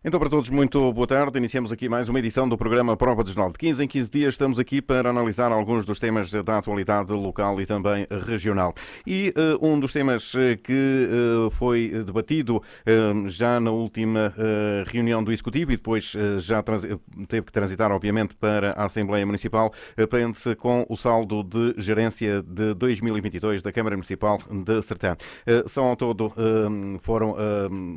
Então, para todos, muito boa tarde. Iniciamos aqui mais uma edição do programa Prova de Jornal. De 15 em 15 dias estamos aqui para analisar alguns dos temas da atualidade local e também regional. E um dos temas que foi debatido já na última reunião do Executivo e depois já teve que transitar, obviamente, para a Assembleia Municipal, prende-se com o saldo de gerência de 2022 da Câmara Municipal de Sertã. São ao todo,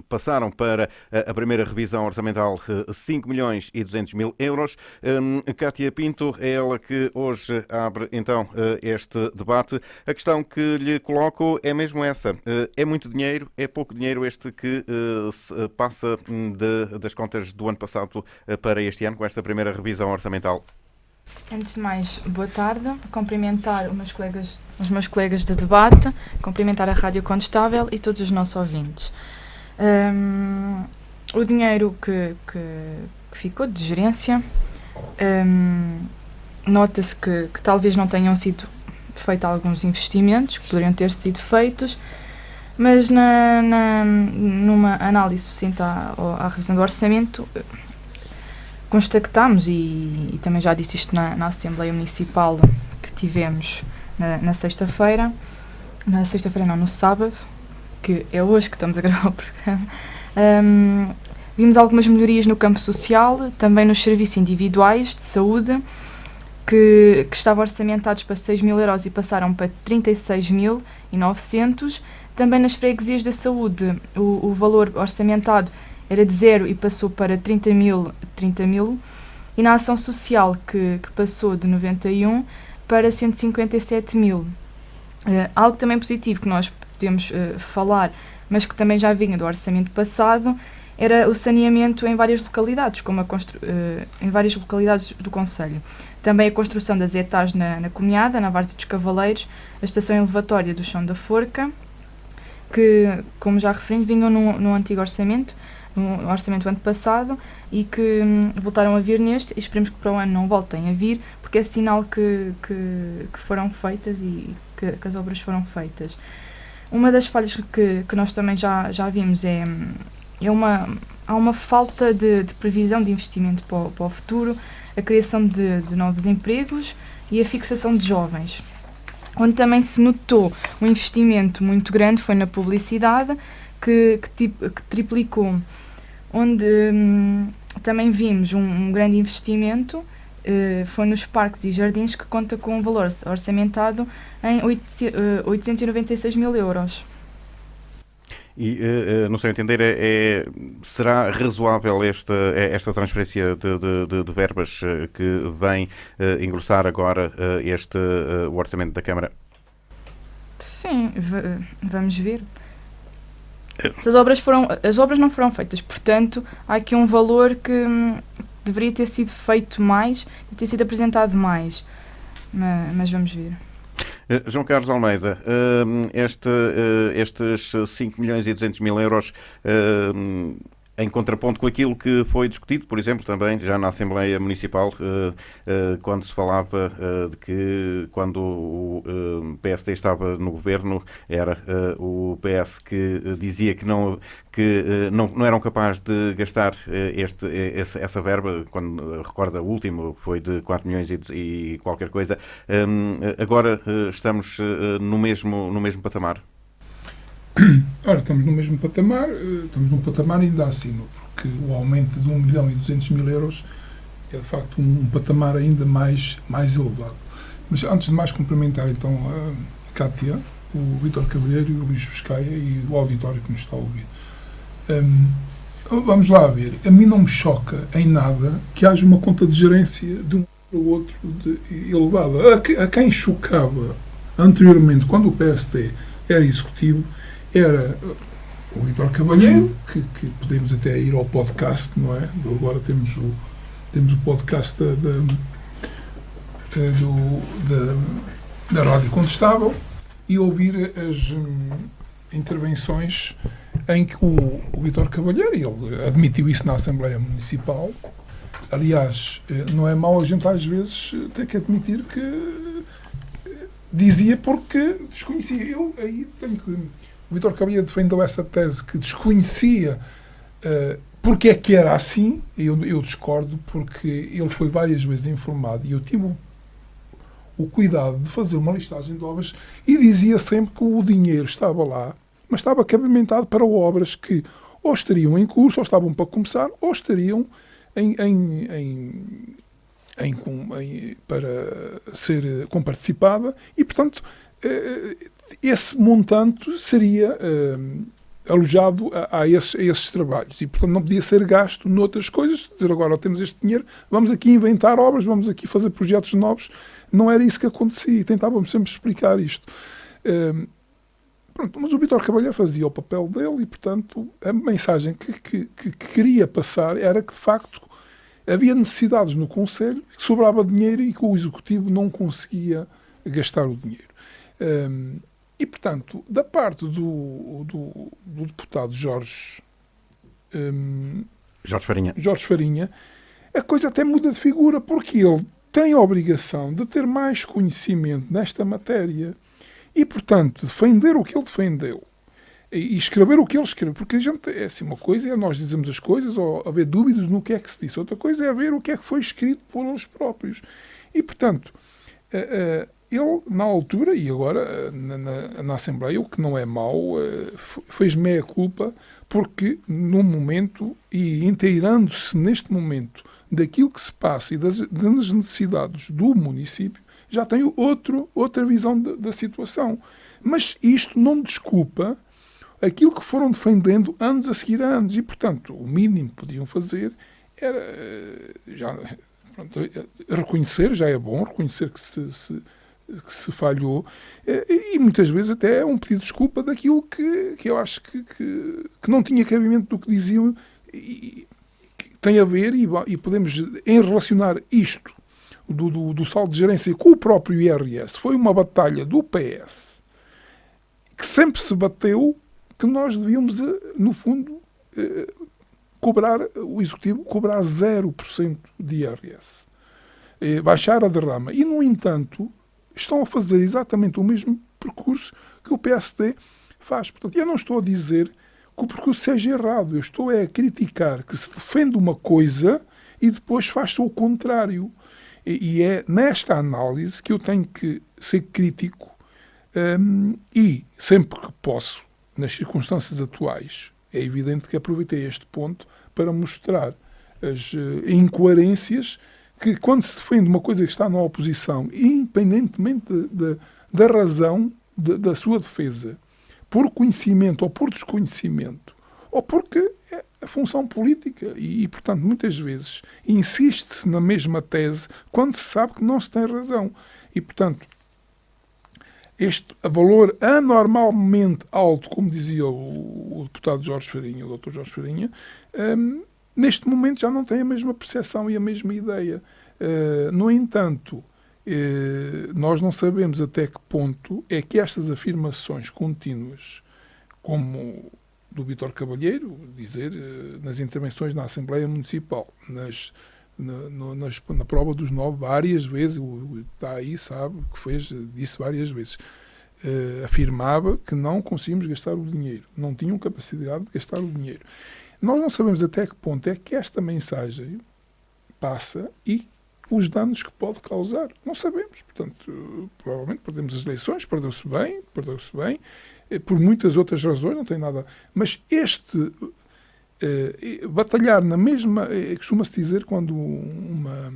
passaram para a primeira revisão orçamental 5 milhões e 200 mil euros. Cátia Pinto é ela que hoje abre então este debate. A questão que lhe coloco é mesmo essa. É muito dinheiro, é pouco dinheiro este que passa das contas do ano passado para este ano, com esta primeira revisão orçamental? Antes de mais, boa tarde. Cumprimentar os meus colegas de debate, cumprimentar a Rádio Condestável e todos os nossos ouvintes. O dinheiro que ficou de gerência, nota-se que talvez não tenham sido feitos alguns investimentos que poderiam ter sido feitos, mas numa análise sucinta à revisão do orçamento, constatámos, e também já disse isto na Assembleia Municipal que tivemos na sexta-feira, no sábado, que é hoje que estamos a gravar o programa. Vimos algumas melhorias no campo social, também nos serviços individuais de saúde, que estavam orçamentados para 6 mil euros e passaram para 36.900. Também nas freguesias da saúde, o valor orçamentado era de 0 e passou para 30 mil. E na ação social, que passou de 91 para 157 mil. Algo também positivo que nós podemos falar, mas que também já vinha do orçamento passado, era o saneamento em várias localidades, em várias localidades do concelho. Também a construção das ETAs na Comiada, na Várzea dos Cavaleiros, a estação elevatória do Chão da Forca, que, como já referi, vinham no antigo orçamento, no orçamento do ano passado, e que voltaram a vir neste, e esperemos que para o ano não voltem a vir, porque é sinal que foram feitas e que as obras foram feitas. Uma das falhas que nós também já vimos há uma falta de previsão de investimento para o futuro, a criação de novos empregos e a fixação de jovens. Onde também se notou um investimento muito grande foi na publicidade, que triplicou, onde também vimos um grande investimento, foi nos parques e jardins, que conta com um valor orçamentado em 896 mil euros. E, no seu entender, será razoável esta transferência de verbas que vem engrossar agora o orçamento da Câmara? Sim, vamos ver. As obras não foram feitas, portanto, há aqui um valor que deveria ter sido feito mais e ter sido apresentado mais, mas vamos ver. João Carlos Almeida, estes 5 milhões e 200 mil euros, em contraponto com aquilo que foi discutido, por exemplo, também já na Assembleia Municipal, quando se falava de que quando o PSD estava no governo, era o PS que dizia que não eram capazes de gastar essa verba, quando recorda o último, foi de 4 milhões e qualquer coisa. Agora estamos no mesmo patamar. Ora, estamos no mesmo patamar, estamos num patamar ainda acima, porque o aumento de 1 milhão e 200 mil euros é de facto um patamar ainda mais elevado. Mas antes de mais cumprimentar então a Cátia, o Vítor Cavalheiro e o Luís Buscaia e o auditório que nos está a ouvir. Vamos lá ver, a mim não me choca em nada que haja uma conta de gerência de um para o outro elevada. A quem chocava anteriormente, quando o PST era executivo, era o Vítor Cavalheiro, que podemos até ir ao podcast, não é? Agora temos o podcast da Rádio Condestável, e ouvir as intervenções em que o Vítor Cavalheiro, ele admitiu isso na Assembleia Municipal. Aliás, não é mau a gente às vezes ter que admitir que dizia porque desconhecia. Eu aí tenho que... O Vítor Cavalheiro defendeu essa tese que desconhecia Porque é que era assim? Eu discordo, porque ele foi várias vezes informado e eu tive o cuidado de fazer uma listagem de obras e dizia sempre que o dinheiro estava lá, mas estava cabimentado para obras que ou estariam em curso, ou estavam para começar, ou estariam para ser comparticipada e, portanto, esse montante seria alojado a esses trabalhos e, portanto, não podia ser gasto noutras coisas, dizer agora temos este dinheiro, vamos aqui inventar obras, vamos aqui fazer projetos novos. Não era isso que acontecia e tentávamos sempre explicar isto. Pronto, mas o Vítor Cavalheiro fazia o papel dele e, portanto, a mensagem que queria passar era que, de facto, havia necessidades no Conselho, que sobrava dinheiro e que o Executivo não conseguia gastar o dinheiro. E, portanto, da parte do deputado Jorge Farinha, a coisa até muda de figura, porque ele tem a obrigação de ter mais conhecimento nesta matéria e, portanto, defender o que ele defendeu e escrever o que ele escreveu, porque a gente, é assim, uma coisa é nós dizemos as coisas ou haver dúvidas no que é que se disse, outra coisa é ver o que é que foi escrito por eles próprios. E, portanto, ele, na altura, e agora na Assembleia, o que não é mau, fez meia-culpa, porque no momento, e inteirando-se neste momento daquilo que se passa e das necessidades do município, já tem outra visão da situação. Mas isto não desculpa aquilo que foram defendendo anos a seguir a anos. E, portanto, o mínimo que podiam fazer era reconhecer, já é bom, reconhecer que se falhou, e muitas vezes até é um pedido de desculpa daquilo que eu acho que não tinha cabimento do que diziam, e tem a ver, e podemos relacionar isto do saldo de gerência com o próprio IRS. Foi uma batalha do PS que sempre se bateu que nós devíamos, no fundo, o Executivo cobrar 0% de IRS, baixar a derrama. E, no entanto, estão a fazer exatamente o mesmo percurso que o PSD faz. Portanto, eu não estou a dizer que o percurso seja errado, eu estou a criticar que se defende uma coisa e depois faz-se o contrário. E é nesta análise que eu tenho que ser crítico e, sempre que posso, nas circunstâncias atuais, é evidente que aproveitei este ponto para mostrar as incoerências que, quando se defende uma coisa que está na oposição, independentemente da razão da sua defesa, por conhecimento ou por desconhecimento, ou porque é a função política, e portanto, muitas vezes insiste-se na mesma tese quando se sabe que não se tem razão. E, portanto, este valor anormalmente alto, como dizia o deputado Jorge Farinha, o Dr. Jorge Farinha, neste momento já não tem a mesma percepção e a mesma ideia. No entanto, nós não sabemos até que ponto é que estas afirmações contínuas, como do Vítor Cavalheiro, dizer nas intervenções na Assembleia Municipal, na prova dos 9, várias vezes, está aí, sabe, que disse várias vezes, afirmava que não conseguimos gastar o dinheiro, não tinham capacidade de gastar o dinheiro. Nós não sabemos até que ponto é que esta mensagem passa e os danos que pode causar. Não sabemos. Portanto, provavelmente perdemos as eleições, perdeu-se bem, por muitas outras razões, não tem nada. Mas batalhar na mesma, costuma-se dizer quando uma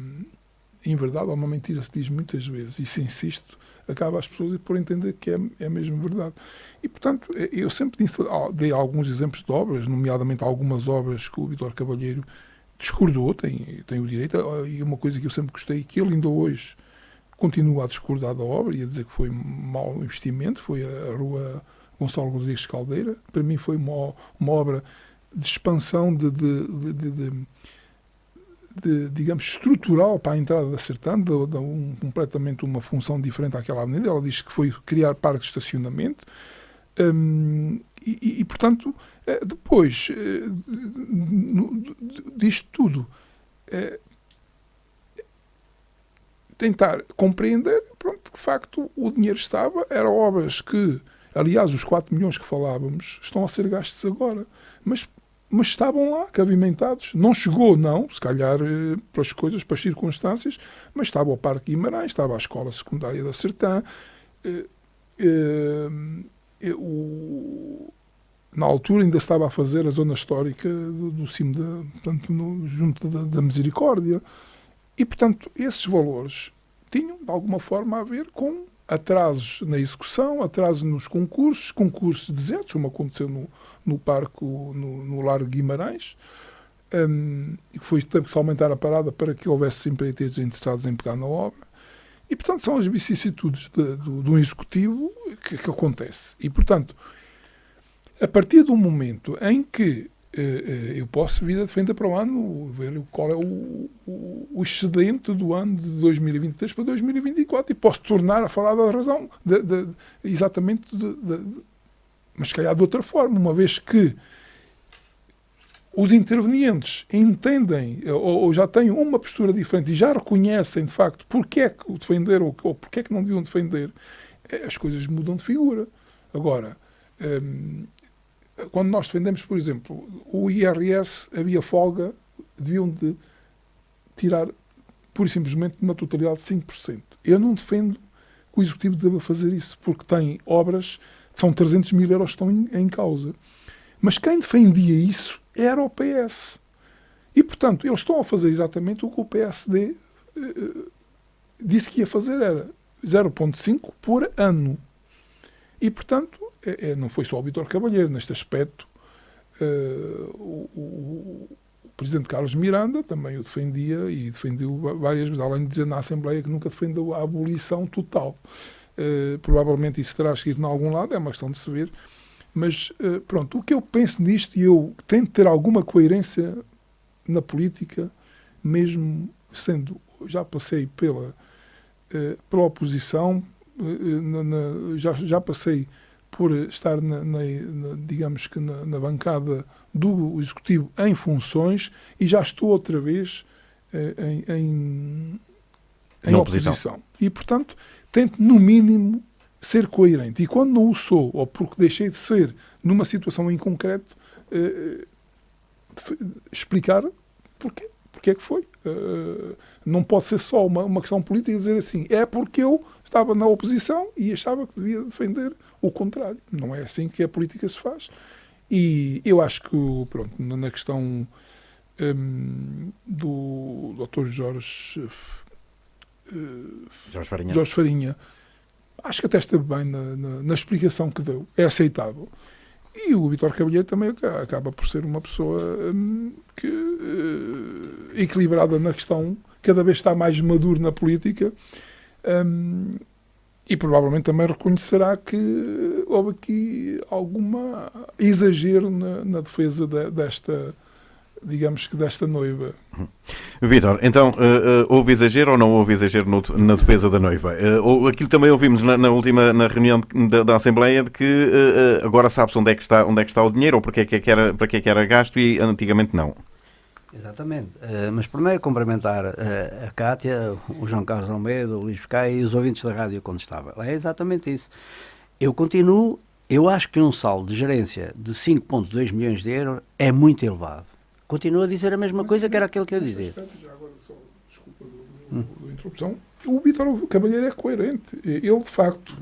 inverdade ou uma mentira se diz muitas vezes e se insiste, acaba as pessoas por entender que é mesmo verdade. E, portanto, eu sempre dei alguns exemplos de obras, nomeadamente algumas obras que o Vítor Cavalheiro discordou, tem o direito, e uma coisa que eu sempre gostei, que ele ainda hoje continua a discordar da obra e a dizer que foi mau investimento, foi a Rua Gonçalo Rodrigues Caldeira. Para mim foi uma obra de expansão digamos, estrutural para a entrada da Sertã, completamente uma função diferente àquela avenida. Ela diz que foi criar parque de estacionamento, e portanto, depois disto tudo, tentar compreender, pronto, de facto o dinheiro estava, eram obras que, aliás, os 4 milhões que falávamos estão a ser gastos agora, mas mas estavam lá, cavimentados. Não chegou, não, se calhar pelas coisas, pelas circunstâncias, mas estava o Parque Guimarães, estava a Escola Secundária da Sertã, na altura ainda estava a fazer a zona histórica do cimo, portanto, junto da Misericórdia. E, portanto, esses valores tinham, de alguma forma, a ver com atrasos na execução, atrasos nos concursos desertos, como aconteceu no Parque, no Largo Guimarães, e teve que se aumentar a parada para que houvesse empreiteiros interessados em pegar na obra. E, portanto, são as vicissitudes do executivo que acontece. E, portanto, a partir do momento em que eu posso vir a defender para o ano, ver qual é o excedente do ano de 2023 para 2024 e posso tornar a falar da razão, exatamente, mas se calhar de outra forma, uma vez que os intervenientes entendem ou já têm uma postura diferente e já reconhecem, de facto, porque é que o defenderam ou porque é que não deviam defender, as coisas mudam de figura. Agora, quando nós defendemos, por exemplo, o IRS, havia folga, deviam de tirar, pura e simplesmente, na totalidade, 5%. Eu não defendo que o Executivo deva fazer isso, porque tem obras, são 300 mil euros que estão em causa. Mas quem defendia isso era o PS. E, portanto, eles estão a fazer exatamente o que o PSD disse que ia fazer, era 0,5 por ano. E, portanto, não foi só o Vítor Cavalheiro. Neste aspecto, o Presidente Carlos Miranda também o defendia e defendeu várias vezes, além de dizer na Assembleia que nunca defendeu a abolição total. Provavelmente isso terá escrito em algum lado, é uma questão de se ver. Mas, pronto, o que eu penso nisto, e eu tento ter alguma coerência na política, mesmo sendo, já passei pela oposição, já passei por estar digamos que na bancada do Executivo em funções e já estou outra vez em oposição. E, portanto, tento, no mínimo, ser coerente. E quando não o sou, ou porque deixei de ser numa situação em concreto, explicar porquê é que foi. Não pode ser só uma questão política e dizer assim, é porque eu estava na oposição e achava que devia defender o contrário. Não é assim que a política se faz. E eu acho que, pronto, na questão do Dr. Jorge Farinha, acho que até esteve bem na explicação que deu. É aceitável. E o Vítor Cavalheiro também acaba por ser uma pessoa equilibrada na questão, cada vez está mais maduro na política, e provavelmente também reconhecerá que houve aqui algum exagero na defesa desta, digamos que desta noiva. Vítor, então, houve exagero ou não houve exagero na defesa da noiva? Aquilo também ouvimos na reunião da Assembleia, de que agora sabe-se onde é que está o dinheiro, ou para que é que era gasto, e antigamente não. Exatamente. Mas primeiro cumprimentar a Cátia, o João Carlos Almeida, o Luís Pescaia e os ouvintes da rádio quando estava. É exatamente isso. Eu acho que um saldo de gerência de 5,2 milhões de euros é muito elevado. Continuo a dizer a mesma coisa que era aquilo que eu dizia. Já agora, só, desculpa da interrupção, o Vítor Cavalheiro é coerente. Ele, de facto,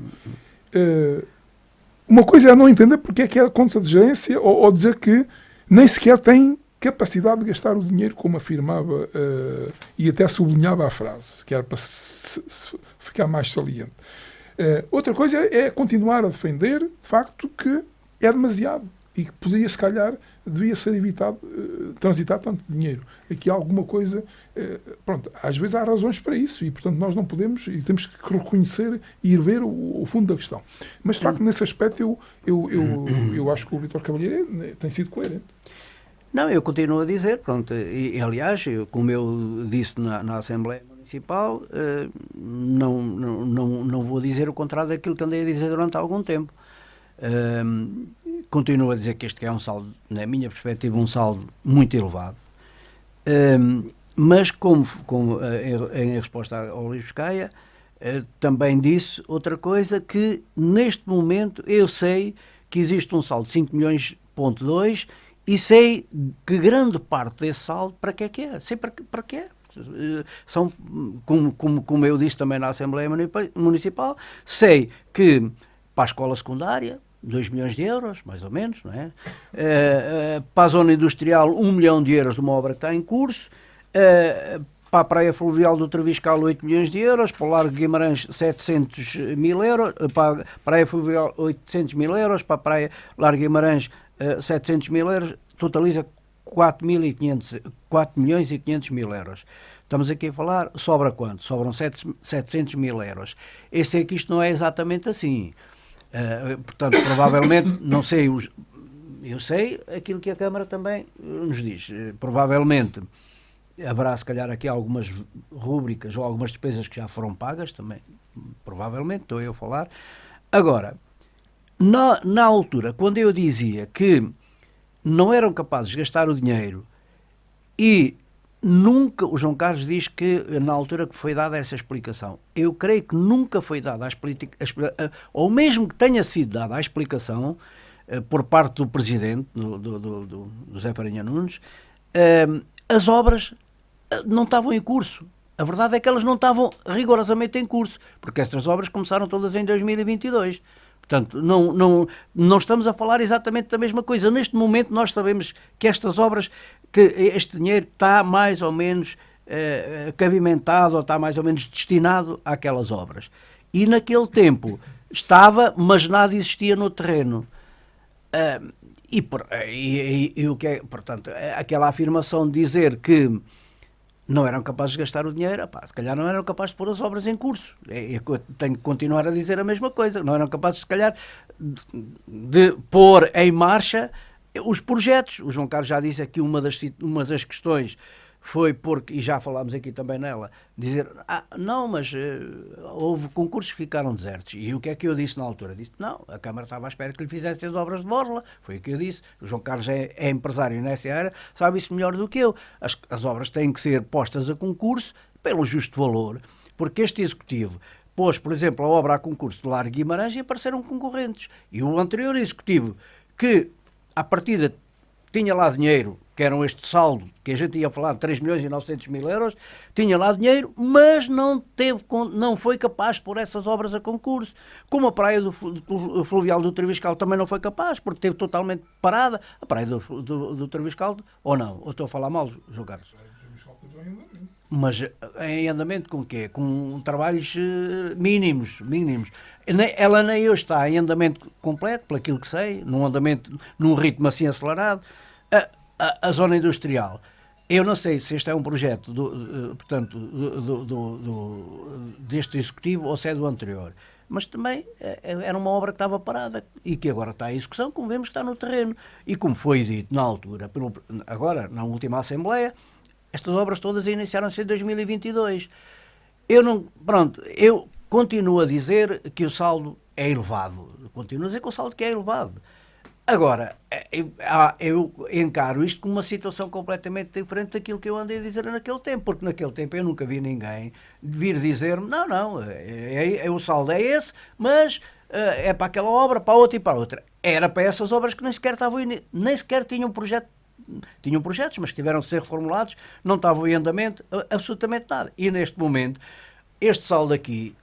uma coisa é não entender porque é que é a conta de gerência ou dizer que nem sequer tem capacidade de gastar o dinheiro, como afirmava e até sublinhava a frase, que era para ficar mais saliente. Outra coisa é continuar a defender, de facto, que é demasiado e que poderia, se calhar, devia ser evitado transitar tanto dinheiro. Aqui há alguma coisa... pronto, às vezes há razões para isso e, portanto, nós não podemos e temos que reconhecer e ir ver o fundo da questão. Mas, de facto, nesse aspecto, eu acho que o Vítor Cavalheiro tem sido coerente. Não, eu continuo a dizer, pronto, e aliás, como eu disse na Assembleia Municipal, não vou dizer o contrário daquilo que andei a dizer durante algum tempo. Continuo a dizer que este é um saldo, na minha perspectiva, um saldo muito elevado. Mas como em resposta ao Luís Pescaia, também disse outra coisa, que neste momento eu sei que existe um saldo de 5,2 milhões e sei que grande parte desse saldo para que é que é. Sei para que é. São, como eu disse também na Assembleia Municipal, sei que para a escola secundária 2 milhões de euros, mais ou menos, não é? Para a zona industrial 1 milhão de euros de uma obra que está em curso, para a Praia Fluvial do Treviscal 8 milhões de euros, para o Largo de Guimarães 700 mil euros, para a Praia Fluvial 800 mil euros, para a Praia Largo de Guimarães 700 mil euros, totaliza 4 milhões e 500 mil euros. Estamos aqui a falar, sobra quanto? Sobram 700 mil euros. Eu sei que isto não é exatamente assim. Portanto, provavelmente, não sei, eu sei aquilo que a Câmara também nos diz. Provavelmente haverá, se calhar, aqui algumas rúbricas ou algumas despesas que já foram pagas também. Provavelmente, estou eu a falar. Agora, na altura, quando eu dizia que não eram capazes de gastar o dinheiro e nunca, o João Carlos diz que na altura que foi dada essa explicação, eu creio que nunca foi dada a explicação, ou mesmo que tenha sido dada a explicação por parte do Presidente, do José Farinha Nunes, as obras não estavam em curso. A verdade é que elas não estavam rigorosamente em curso, porque estas obras começaram todas em 2022. Portanto, não estamos a falar exatamente da mesma coisa. Neste momento nós sabemos que estas obras, que este dinheiro está mais ou menos cabimentado ou está mais ou menos destinado àquelas obras. E naquele tempo estava, mas nada existia no terreno. E o que é, portanto, aquela afirmação de dizer que não eram capazes de gastar o dinheiro, se calhar não eram capazes de pôr as obras em curso. Eu tenho que continuar a dizer a mesma coisa. Não eram capazes, se calhar, de pôr em marcha os projetos. O João Carlos já disse aqui uma das questões foi porque, e já falámos aqui também nela, dizer, não, mas houve concursos que ficaram desertos. E o que é que eu disse na altura? Disse, não, a Câmara estava à espera que lhe fizesse as obras de borla. Foi o que eu disse. O João Carlos é empresário nessa área, sabe isso melhor do que eu. As obras têm que ser postas a concurso pelo justo valor, porque este Executivo pôs, por exemplo, a obra a concurso de Largo de Guimarães e apareceram concorrentes. E o anterior Executivo, que à partida tinha lá dinheiro, que eram este saldo, que a gente ia falar de 3 milhões e 900 mil euros, tinha lá dinheiro, mas não foi capaz de pôr essas obras a concurso. Como a Praia do Fluvial do Treviscal também não foi capaz, porque esteve totalmente parada. A Praia do Treviscal, ou não? Ou estou a falar mal, João Carlos? Mas em andamento com o quê? Com trabalhos mínimos. Ela nem hoje está em andamento completo, pelo aquilo que sei, num ritmo assim acelerado. A zona industrial, eu não sei se este é um projeto deste Executivo ou se é do anterior, mas também era uma obra que estava parada e que agora está em execução, como vemos que está no terreno. E como foi dito na altura, agora na última Assembleia, estas obras todas iniciaram-se em 2022. Eu continuo a dizer que o saldo é elevado. Continuo a dizer que o saldo que é elevado. Agora, eu encaro isto como uma situação completamente diferente daquilo que eu andei a dizer naquele tempo, porque naquele tempo eu nunca vi ninguém vir dizer-me, o saldo é esse, mas é para aquela obra, para outra e para outra. Era para essas obras que nem sequer tinham projeto. Tinham projetos, mas tiveram de ser reformulados, não estavam em andamento, absolutamente nada. E neste momento, este saldo aqui,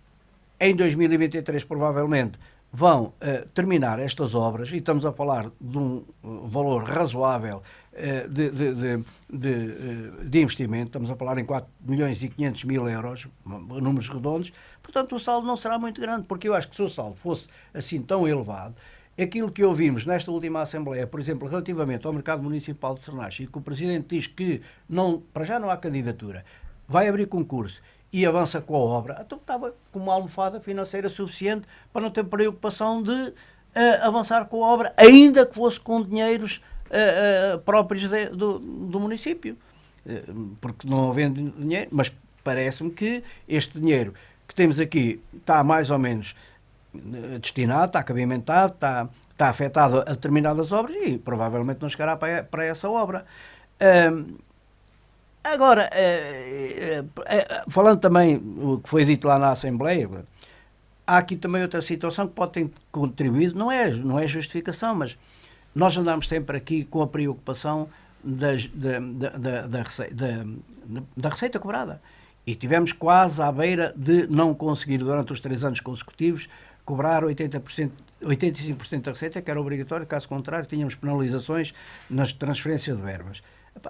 em 2023 provavelmente, vão terminar estas obras, e estamos a falar de um valor razoável de investimento, estamos a falar em 4 milhões e 500 mil euros, números redondos, portanto o saldo não será muito grande, porque eu acho que se o saldo fosse assim tão elevado, aquilo que ouvimos nesta última Assembleia, por exemplo, relativamente ao mercado municipal de Sernach, e que o Presidente diz que para já não há candidatura, vai abrir concurso e avança com a obra, então estava com uma almofada financeira suficiente para não ter preocupação de avançar com a obra, ainda que fosse com dinheiros próprios do município, porque não havendo dinheiro, mas parece-me que este dinheiro que temos aqui está mais ou menos destinado, está cabimentado, está afetado a determinadas obras e provavelmente não chegará para essa obra. Agora, falando também o que foi dito lá na Assembleia, há aqui também outra situação que pode ter contribuído, não é justificação, mas nós andamos sempre aqui com a preocupação da receita cobrada. E tivemos quase à beira de não conseguir, durante os 3 anos consecutivos, cobrar 85% da receita, que era obrigatório, caso contrário, tínhamos penalizações nas transferências de verbas.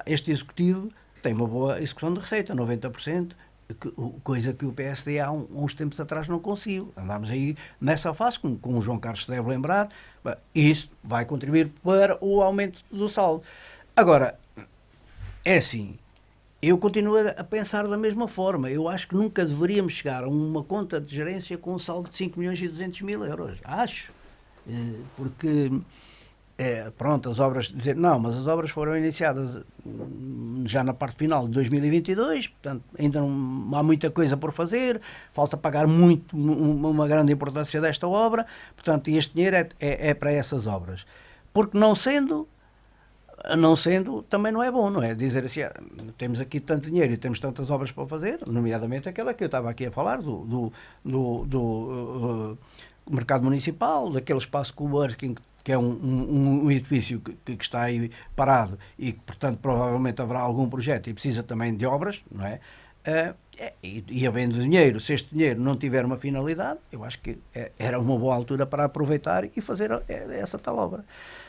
Este Executivo tem uma boa execução de receita, 90%, coisa que o PSD há uns tempos atrás não conseguiu. Andámos aí nessa fase, como o João Carlos se deve lembrar, isso vai contribuir para o aumento do saldo. Agora, é assim, eu continuo a pensar da mesma forma. Eu acho que nunca deveríamos chegar a uma conta de gerência com um saldo de 5.200.000 euros. Acho. Porque, pronto, as obras... mas as obras foram iniciadas já na parte final de 2022, portanto, ainda não há muita coisa por fazer, falta pagar uma grande importância desta obra, portanto, este dinheiro é para essas obras. Porque não sendo, também não é bom, não é? Dizer assim, temos aqui tanto dinheiro e temos tantas obras para fazer, nomeadamente aquela que eu estava aqui a falar, do mercado municipal, daquele espaço coworking, que é um edifício que está aí parado e que, portanto, provavelmente haverá algum projeto e precisa também de obras, não é? E havendo dinheiro, se este dinheiro não tiver uma finalidade, eu acho que era uma boa altura para aproveitar e fazer essa tal obra.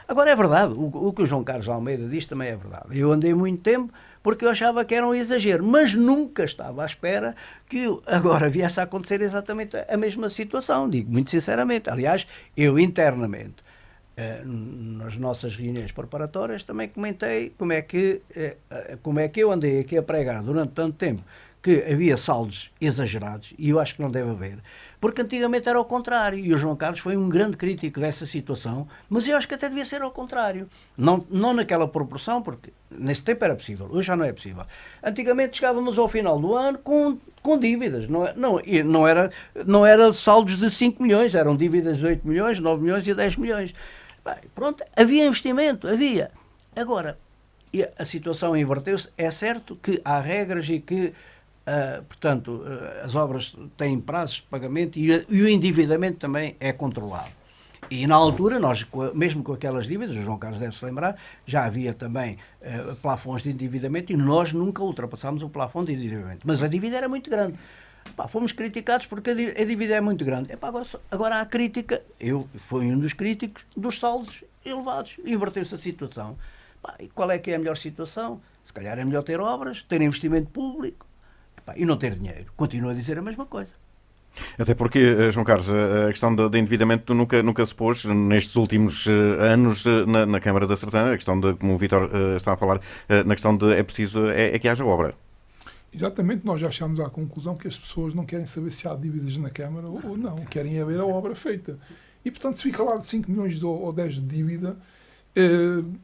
Agora, é verdade, o que o João Carlos Almeida diz também é verdade. Eu andei muito tempo porque eu achava que era um exagero, mas nunca estava à espera que agora viesse a acontecer exatamente a mesma situação, digo muito sinceramente. Aliás, eu internamente, nas nossas reuniões preparatórias, também comentei como é que eu andei aqui a pregar durante tanto tempo que havia saldos exagerados, e eu acho que não deve haver, porque antigamente era ao contrário, e o João Carlos foi um grande crítico dessa situação, mas eu acho que até devia ser ao contrário, não naquela proporção, porque nesse tempo era possível, hoje já não é possível. Antigamente chegávamos ao final do ano com dívidas, não era saldos de 5 milhões, eram dívidas de 8 milhões, 9 milhões e 10 milhões. Bem, pronto, havia investimento, havia. Agora, a situação inverteu-se, é certo que há regras e que portanto, as obras têm prazos de pagamento e o endividamento também é controlado. E na altura, nós, mesmo com aquelas dívidas, o João Carlos deve-se lembrar, já havia também plafons de endividamento e nós nunca ultrapassámos o plafond de endividamento. Mas a dívida era muito grande. Fomos criticados porque a dívida é muito grande. Agora há crítica, eu fui um dos críticos dos saldos elevados. Inverteu-se a situação. E qual é que é a melhor situação? Se calhar é melhor ter obras, ter investimento público, e não ter dinheiro. Continuo a dizer a mesma coisa. Até porque, João Carlos, a questão do endividamento nunca se pôs nestes últimos anos na Câmara da Sertã, a questão de, como o Vítor está a falar, na questão de é preciso que haja obra. Exatamente, nós já chegámos à conclusão que as pessoas não querem saber se há dívidas na Câmara ou não, querem ver a obra feita. E, portanto, se fica lá de 5 milhões ou 10 de dívida,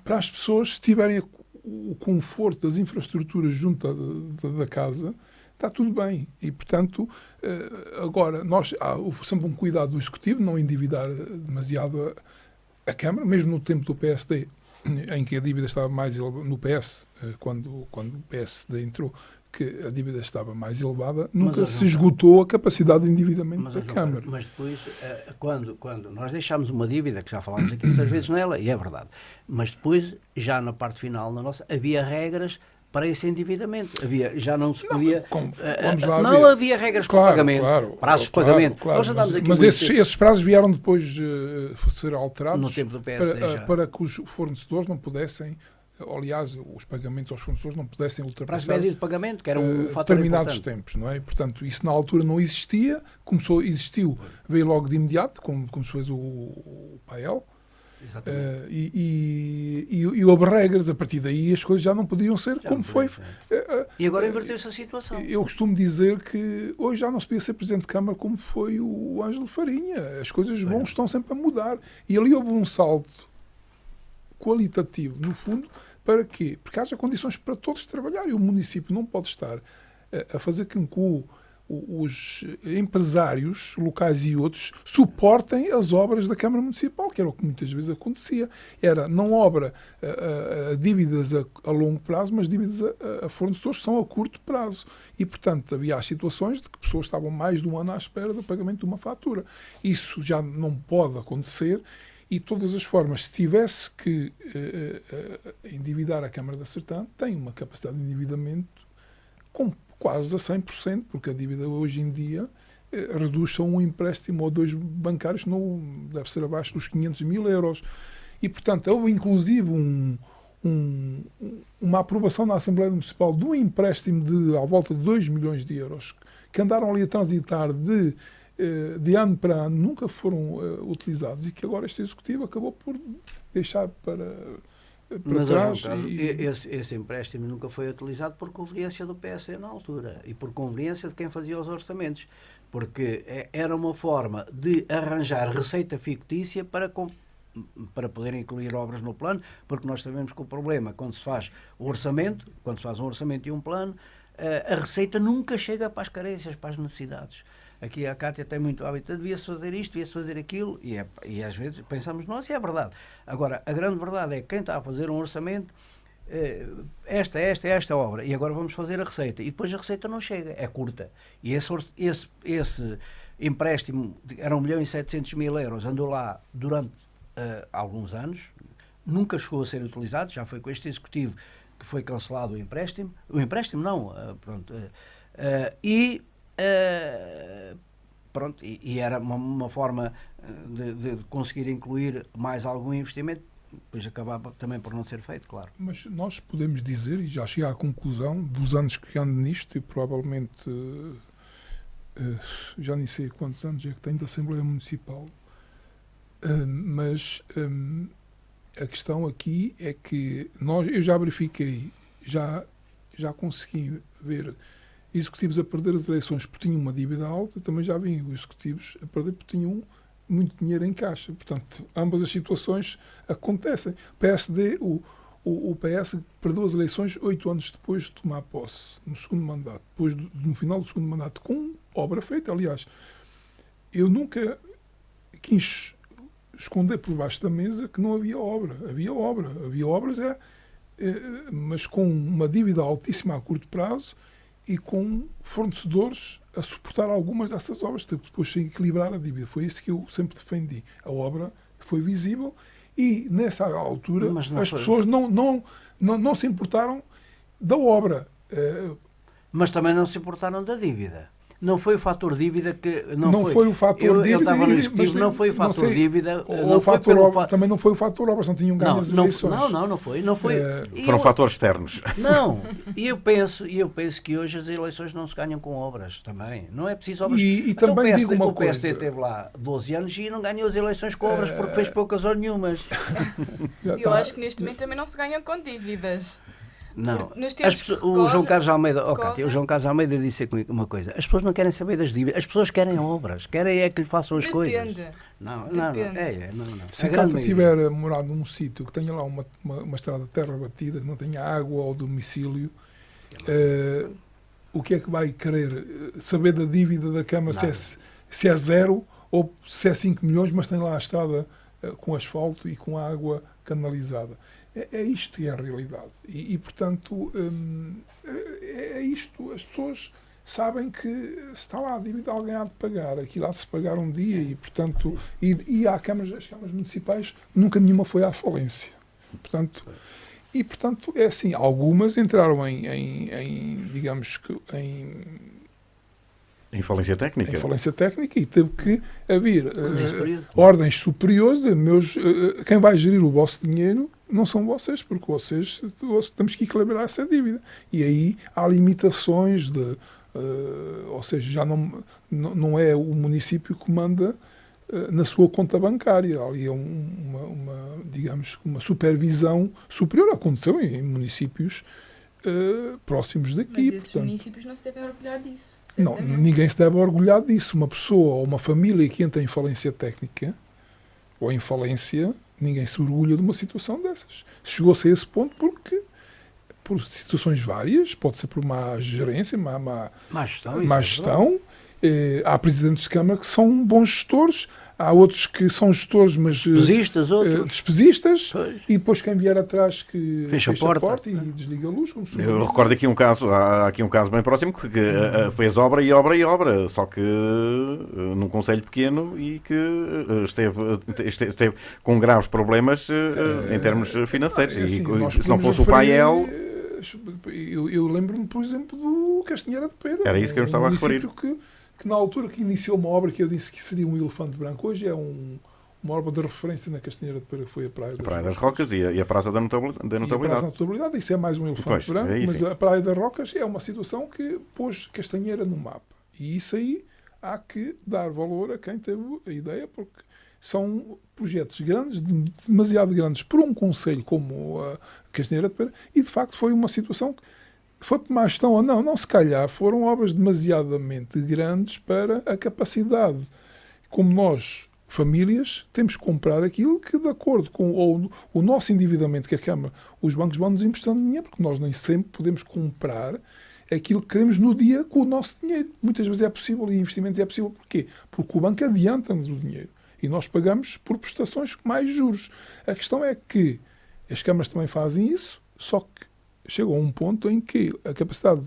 para as pessoas, se tiverem o conforto das infraestruturas junto da casa, está tudo bem. E, portanto, agora, houve sempre um cuidado do Executivo, não endividar demasiado a Câmara, mesmo no tempo do PSD, em que a dívida estava mais elevada, no PS, quando o PSD entrou, que a dívida estava mais elevada, nunca se esgotou a capacidade de endividamento da Câmara. Mas depois, quando nós deixámos uma dívida, que já falámos aqui muitas vezes nela, e é verdade, mas depois, já na parte final, havia regras para esse endividamento. Já não se podia... havia regras para pagamento, prazos de pagamento. Claro, mas esses prazos vieram depois ser alterados no tempo do PSD para que os fornecedores não pudessem, aliás, os pagamentos aos fornecedores não pudessem ultrapassar prazo médio de pagamento, que era um fator determinados importante. Tempos, não é? Portanto, isso na altura não existia, existiu, veio logo de imediato, como se fez o PAEL, e houve regras, a partir daí as coisas já não podiam ser como foi. E agora inverteu-se a situação. Eu costumo dizer que hoje já não se podia ser Presidente de Câmara como foi o Ângelo Farinha. As coisas estão sempre a mudar. E ali houve um salto qualitativo, no fundo, para quê? Porque haja condições para todos trabalhar e o município não pode estar a fazer com que os empresários locais e outros suportem as obras da Câmara Municipal, que era o que muitas vezes acontecia. Era não obra a dívidas a longo prazo, mas dívidas a fornecedores que são a curto prazo. E, portanto, havia as situações de que pessoas estavam mais de um ano à espera do pagamento de uma fatura. Isso já não pode acontecer E, de todas as formas, se tivesse que endividar a Câmara da Sertã, tem uma capacidade de endividamento com quase a 100%, porque a dívida hoje em dia reduz-se a um empréstimo ou dois bancários, não deve ser abaixo dos 500 mil euros. E, portanto, houve inclusive uma aprovação na Assembleia Municipal de um empréstimo de à volta de 2 milhões de euros, que andaram ali a transitar de ano para ano, nunca foram utilizados, e que agora este Executivo acabou por deixar para trás. Esse empréstimo nunca foi utilizado por conveniência do PSD na altura e por conveniência de quem fazia os orçamentos, porque era uma forma de arranjar receita fictícia para poder incluir obras no plano, porque nós sabemos que o problema, quando se faz um orçamento e um plano, a receita nunca chega para as carências, para as necessidades. Aqui a Cátia tem muito hábito, devia-se fazer isto, devia-se fazer aquilo, e às vezes pensamos nós, e é verdade. Agora, a grande verdade é que quem está a fazer um orçamento, esta obra, e agora vamos fazer a receita, e depois a receita não chega, é curta. E esse empréstimo, era 1.700.000 euros, andou lá durante alguns anos, nunca chegou a ser utilizado, já foi com este Executivo que foi cancelado o empréstimo não, e era uma forma de conseguir incluir mais algum investimento, depois acabava também por não ser feito, claro. Mas nós podemos dizer, e já cheguei à conclusão dos anos que ando nisto, e provavelmente já nem sei quantos anos é que tenho da Assembleia Municipal, mas a questão aqui é que eu já verifiquei, já consegui ver executivos a perder as eleições porque tinham uma dívida alta, também já vi executivos a perder porque tinham muito dinheiro em caixa. Portanto, ambas as situações acontecem. O PS perdeu as eleições 8 anos depois de tomar posse, no segundo mandato, no final do segundo mandato, com obra feita. Aliás, eu nunca quis esconder por baixo da mesa que não havia obra. Havia obras, mas com uma dívida altíssima a curto prazo e com fornecedores a suportar algumas dessas obras, depois sem equilibrar a dívida. Foi isso que eu sempre defendi. A obra foi visível e, nessa altura, as pessoas não se importaram da obra. Mas também não se importaram da dívida. Não foi o fator dívida que... Não foi o fator dívida. Eu estava no Executivo, não foi o fator dívida. Também não foi o fator obras, não tinham ganho as eleições. Não foi. Foram fatores externos. Não, e eu penso que hoje as eleições não se ganham com obras também. Não é preciso obras. E também digo uma coisa. O PSD esteve lá 12 anos e não ganhou as eleições com obras porque fez poucas ou nenhumas. Eu acho que neste momento também não se ganha com dívidas. Não, o João Carlos Almeida, Cátia, o João Carlos Almeida disse comigo uma coisa: as pessoas não querem saber das dívidas, as pessoas querem obras, querem é que lhe façam as coisas. Não. Se a Cátia tiver morado num sítio que tenha lá uma estrada de terra batida, que não tenha água ao domicílio, o que é que vai querer saber da dívida da Câmara, se é 0 ou se é 5 milhões, mas tem lá a estrada com asfalto e com água canalizada? É isto que é a realidade. E portanto, é isto. As pessoas sabem que se está lá a dívida, alguém há de pagar. Aquilo há de se pagar um dia e, portanto, as câmaras municipais, nunca nenhuma foi à falência. Portanto, é assim, algumas entraram digamos que em falência técnica. Em falência técnica, e teve que haver ordens superiores. Quem vai gerir o vosso dinheiro não são vocês, porque vocês temos que equilibrar essa dívida. E aí há limitações ou seja, já não é o município que manda na sua conta bancária. Ali é digamos, uma supervisão superior. Aconteceu em municípios próximos daqui. Mas esses municípios não se devem orgulhar disso. Não, ninguém se deve orgulhar disso. Uma pessoa ou uma família que entra em falência técnica ou em falência, ninguém se orgulha de uma situação dessas. Chegou-se a esse ponto por situações várias, pode ser por má gerência, má gestão, Há presidentes de Câmara que são bons gestores, há outros que são gestores, mas Despesistas, outros. despesistas, Pois. e depois quem vier atrás que Fecha a porta. e desliga a luz. Como se Eu recordo aqui um caso, há aqui um caso bem próximo que fez obra e obra e obra, só que num concelho pequeno e que esteve com graves problemas em termos financeiros. É assim, E nós se não podemos fosse o Pael, eu lembro-me, por exemplo, do Castanheira de Pera. Era isso que eu me estava a referir. Que na altura que iniciou uma obra que eu disse que seria um elefante branco, hoje é uma obra de referência na Castanheira de Pera, que foi a Praia das Rocas e a Praça da E a Praça da Notabilidade. Notabilidade, isso é mais um elefante Pois, branco, aí mas sim. a Praia das Rocas é uma situação que pôs Castanheira no mapa. E isso aí há que dar valor a quem teve a ideia, porque são projetos grandes, demasiado grandes para um concelho como a Castanheira de Pera, e de facto foi uma situação que foi por má gestão ou não, se calhar foram obras demasiadamente grandes para a capacidade. Como nós, famílias, temos que comprar aquilo que, de acordo com o nosso endividamento que a Câmara, os bancos vão nos emprestando dinheiro, porque nós nem sempre podemos comprar aquilo que queremos no dia com o nosso dinheiro. Muitas vezes é possível, e investimentos é possível. Porquê? Porque o banco adianta-nos o dinheiro. E nós pagamos por prestações com mais juros. A questão é que as câmaras também fazem isso, só que chegam a um ponto em que a capacidade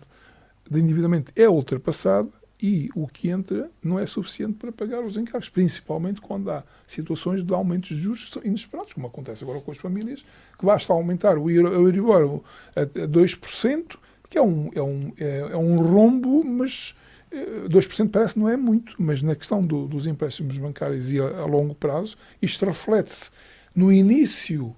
de endividamento é ultrapassada e o que entra não é suficiente para pagar os encargos, principalmente quando há situações de aumentos de juros inesperados, como acontece agora com as famílias, que basta aumentar o Euribor a 2%, que é um rombo, mas 2% parece que não é muito, mas na questão dos empréstimos bancários e a longo prazo, isto reflete-se no início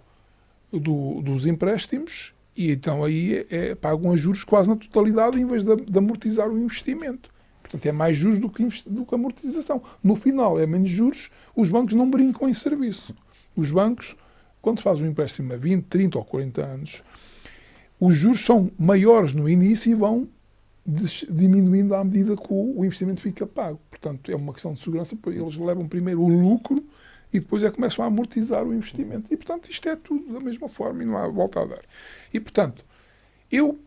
dos empréstimos. E então aí pagam a juros quase na totalidade em vez de amortizar o investimento. Portanto, é mais juros do que amortização. No final, é menos juros. Os bancos não brincam em serviço. Os bancos, quando fazem um empréstimo a 20, 30 ou 40 anos, os juros são maiores no início e vão diminuindo à medida que o investimento fica pago. Portanto, é uma questão de segurança. Eles levam primeiro o lucro e depois começam a amortizar o investimento. E, portanto, isto é tudo da mesma forma e não há volta a dar. E, portanto, eu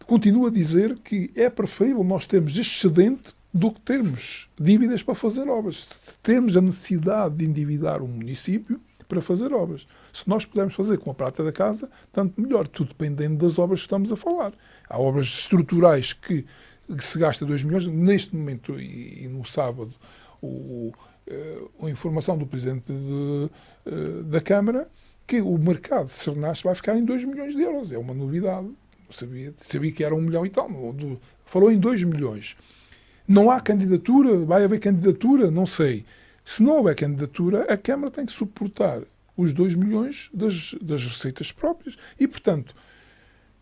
continuo a dizer que é preferível nós termos excedente do que termos dívidas para fazer obras. Termos a necessidade de endividar um município para fazer obras. Se nós pudermos fazer com a prata da casa, tanto melhor. Tudo dependendo das obras que estamos a falar. Há obras estruturais que se gasta 2 milhões. Neste momento, e no sábado, a informação do Presidente da Câmara, que o mercado de Cernache vai ficar em 2 milhões de euros. É uma novidade. Sabia que era 1 milhão e tal. Falou em 2 milhões. Não há candidatura? Vai haver candidatura? Não sei. Se não houver candidatura, a Câmara tem que suportar os 2 milhões das receitas próprias. E, portanto,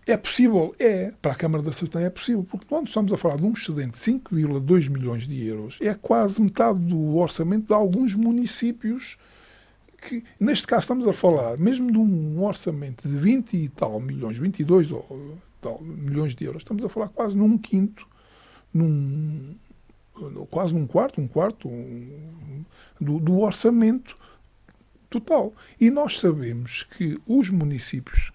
é possível? Para a Câmara da Sertã é possível, porque quando estamos a falar de um excedente de 5,2 milhões de euros, é quase metade do orçamento de alguns municípios que, neste caso, estamos a falar mesmo de um orçamento de 20 e tal milhões, 22 ou tal milhões de euros, estamos a falar quase num quinto, quase um quarto do orçamento total. E nós sabemos que os municípios,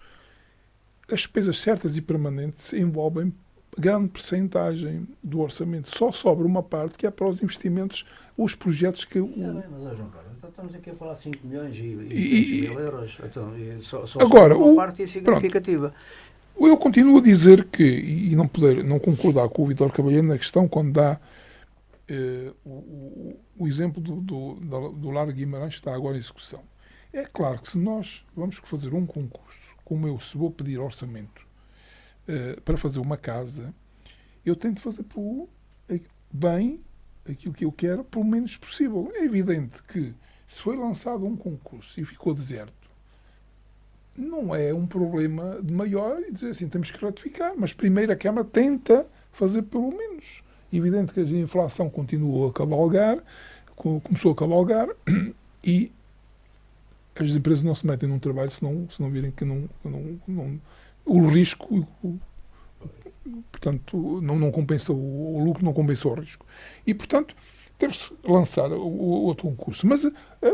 as despesas certas e permanentes envolvem grande percentagem do orçamento. Só sobra uma parte que é para os investimentos, os projetos que... Mas, João Carlos, então estamos aqui a falar de 5 milhões e 10 mil euros. Então, só agora, uma parte significativa. Eu continuo a dizer que, e não concordar com o Vítor Cavalheiro na questão, quando dá o exemplo do Largo Guimarães, que está agora em execução. É claro que se nós vamos fazer um concurso, como se vou pedir orçamento para fazer uma casa, eu tento fazer bem aquilo que eu quero, pelo menos possível. É evidente que se foi lançado um concurso e ficou deserto, não é um problema de maior e dizer assim, temos que ratificar, mas primeiro a Câmara tenta fazer pelo menos. É evidente que a inflação continuou a cavalgar, começou a cavalgar e as empresas não se metem num trabalho se não virem que o risco, portanto, não compensa o lucro, não compensa o risco. E, portanto, deve-se lançar o outro concurso. Mas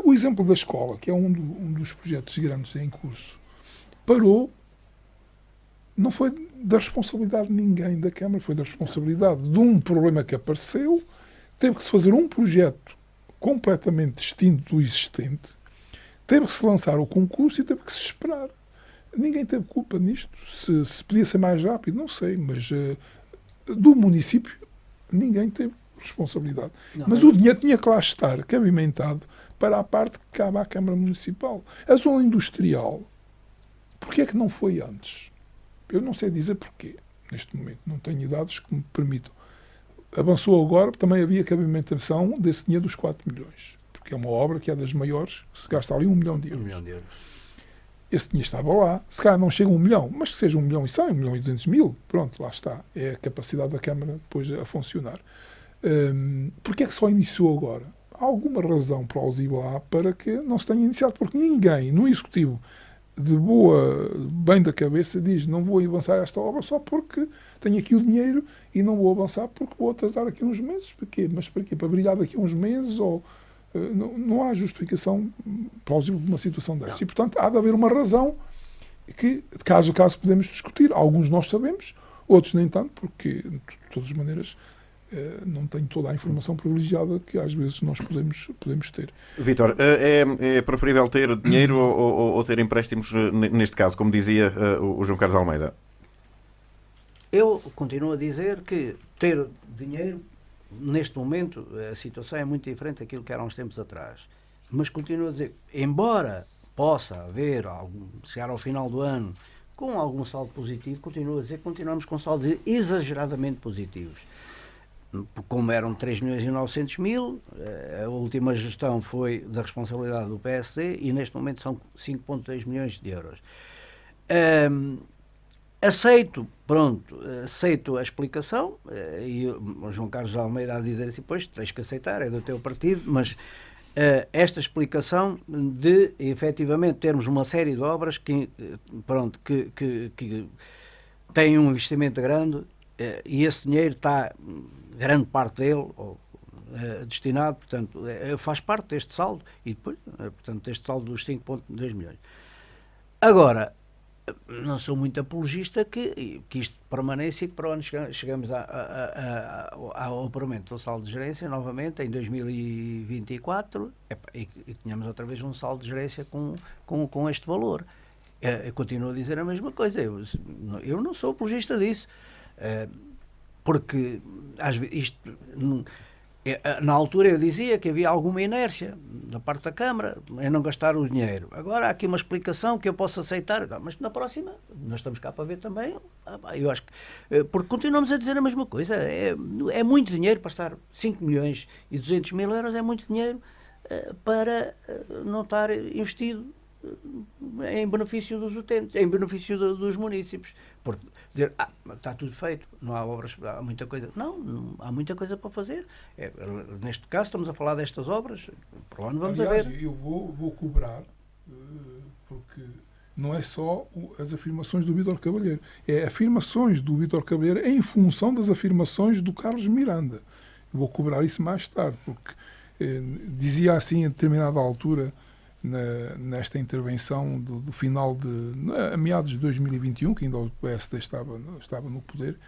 o exemplo da escola, que é um dos projetos grandes em curso, parou, não foi da responsabilidade de ninguém da Câmara, foi da responsabilidade de um problema que apareceu, teve que se fazer um projeto completamente distinto do existente, teve que se lançar o concurso e teve que se esperar. Ninguém teve culpa nisto. Se podia ser mais rápido, não sei, mas do município ninguém teve responsabilidade. Não, mas o dinheiro tinha que lá estar cabimentado para a parte que cabe à Câmara Municipal. A zona industrial, porquê é que não foi antes? Eu não sei dizer porquê, neste momento. Não tenho dados que me permitam. Avançou agora, também havia cabimentação desse dinheiro dos 4 milhões. Porque é uma obra que é das maiores, que se gasta ali 1 milhão de euros. 1 milhão de euros. Esse dinheiro estava lá. Se calhar não chega a 1 milhão, mas que seja 1 milhão e 100, 1 milhão e 200 mil, pronto, lá está. É a capacidade da Câmara depois a funcionar. Porquê é que só iniciou agora? Há alguma razão plausível lá para que não se tenha iniciado, porque ninguém no Executivo bem da cabeça diz não vou avançar esta obra só porque tenho aqui o dinheiro e não vou avançar porque vou atrasar aqui uns meses. Para quê? Mas para quê? Para brilhar daqui a uns meses? Não há justificação plausível de uma situação dessa. E, portanto, há de haver uma razão que, de caso a caso, podemos discutir. Alguns nós sabemos, outros nem tanto, porque, de todas as maneiras, não tenho toda a informação privilegiada que às vezes nós podemos ter. Vítor, é preferível ter dinheiro ou ter empréstimos, neste caso, como dizia o João Carlos Almeida? Eu continuo a dizer que ter dinheiro, neste momento, a situação é muito diferente daquilo que era há uns tempos atrás. Mas continuo a dizer, embora possa haver, chegar ao final do ano, com algum saldo positivo, continuo a dizer que continuamos com saldos exageradamente positivos. Como eram 3 milhões e 900 mil, a última gestão foi da responsabilidade do PSD e neste momento são 5,2 milhões de euros. Aceito a explicação, e o João Carlos Almeida a dizer assim, pois, tens que aceitar, é do teu partido, mas esta explicação de, efetivamente, termos uma série de obras que têm um investimento grande e esse dinheiro está, grande parte dele, destinado, portanto, faz parte deste saldo, e depois, portanto, deste saldo dos 5,2 milhões. Agora, não sou muito apologista que isto permaneça e que para o ano chegamos ao aumento do saldo de gerência novamente em 2024 e tenhamos outra vez um saldo de gerência com este valor. Eu continuo a dizer a mesma coisa, eu não sou apologista disso, porque às vezes isto... Na altura eu dizia que havia alguma inércia da parte da Câmara em não gastar o dinheiro. Agora há aqui uma explicação que eu posso aceitar, mas na próxima nós estamos cá para ver também. Eu acho que, porque continuamos a dizer a mesma coisa, é muito dinheiro para estar 5 milhões e 200 mil euros, é muito dinheiro para não estar investido em benefício dos utentes, em benefício dos municípios. Porque dizer, está tudo feito, não há obras, há muita coisa. Não há muita coisa para fazer. Neste caso, estamos a falar destas obras, para o ano vamos a ver. Eu vou cobrar, porque não é só as afirmações do Vítor Cavalheiro, é afirmações do Vítor Cavalheiro em função das afirmações do Carlos Miranda. Eu vou cobrar isso mais tarde, porque dizia assim a determinada altura, nesta intervenção do final a meados de 2021, que ainda o PSD estava no poder,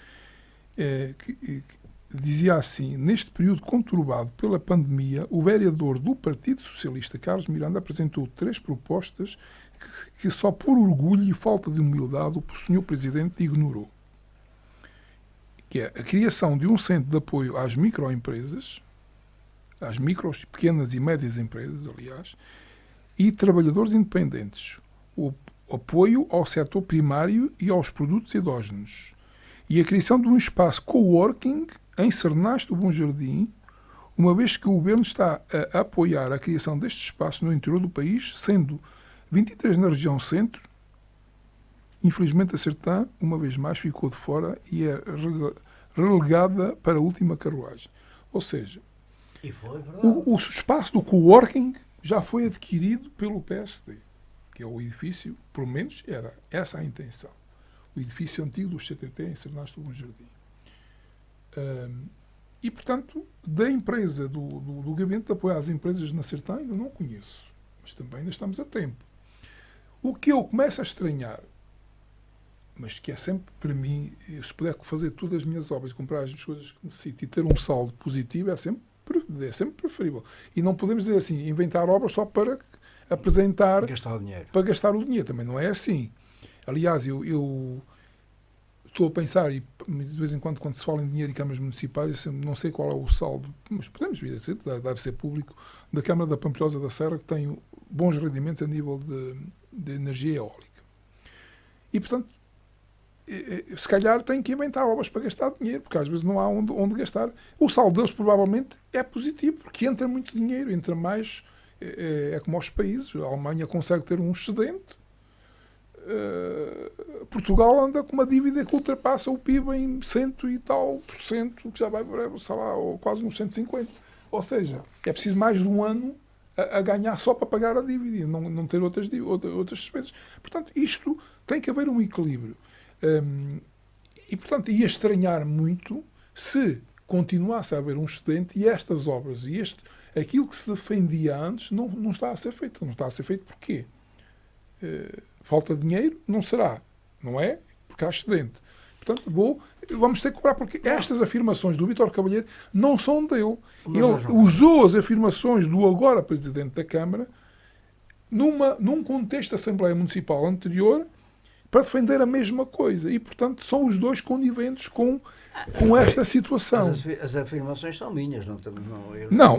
que dizia assim: neste período conturbado pela pandemia, o vereador do Partido Socialista, Carlos Miranda, apresentou 3 propostas que só por orgulho e falta de humildade o Sr. Presidente ignorou. Que é a criação de um centro de apoio às microempresas, às micros, pequenas e médias empresas, aliás, e trabalhadores independentes, o apoio ao setor primário e aos produtos endógenos, e a criação de um espaço coworking em Cernaste do Bom Jardim, uma vez que o Governo está a apoiar a criação destes espaços no interior do país, sendo 23 na região centro. Infelizmente a Sertã, uma vez mais, ficou de fora e é relegada para a última carruagem. Ou seja, o espaço do coworking já foi adquirido pelo PSD, que é o edifício, pelo menos era essa a intenção, o edifício antigo do CTT em Cernaste do Bom Jardim. E, portanto, da empresa, do Gabinete de Apoio às Empresas na Sertã, ainda não conheço, mas também ainda estamos a tempo. O que eu começo a estranhar, mas que é sempre para mim, se puder fazer todas as minhas obras, comprar as coisas que necessito e ter um saldo positivo, é sempre É sempre preferível. E não podemos dizer assim, inventar obras só para apresentar, Gastar o dinheiro. para gastar o dinheiro. Também não é assim. Aliás, eu estou a pensar, e de vez em quando se fala em dinheiro e câmaras municipais, eu não sei qual é o saldo, mas podemos vir a dizer, deve ser público, da Câmara da Pampilhosa da Serra, que tem bons rendimentos a nível de energia eólica. E, portanto, se calhar tem que inventar obras para gastar dinheiro, porque às vezes não há onde gastar. O saldo deles provavelmente é positivo, porque entra muito dinheiro, entra mais, é como aos países. A Alemanha consegue ter um excedente, Portugal anda com uma dívida que ultrapassa o PIB em 100 e tal por cento, que já vai para, sei lá, ou quase uns 150. Ou seja, é preciso mais de um ano a ganhar só para pagar a dívida e não ter outras despesas. Portanto, isto tem que haver um equilíbrio. E, portanto, ia estranhar muito se continuasse a haver um excedente e estas obras e aquilo que se defendia antes não está a ser feito. Não está a ser feito porquê? Falta de dinheiro? Não será. Não é? Porque há excedente. Portanto, vamos ter que cobrar, porque estas afirmações do Vítor Cavalheiro não são dele. Ele usou as afirmações do agora Presidente da Câmara num contexto da Assembleia Municipal anterior para defender a mesma coisa. E, portanto, são os dois coniventes com esta situação. As afirmações são minhas.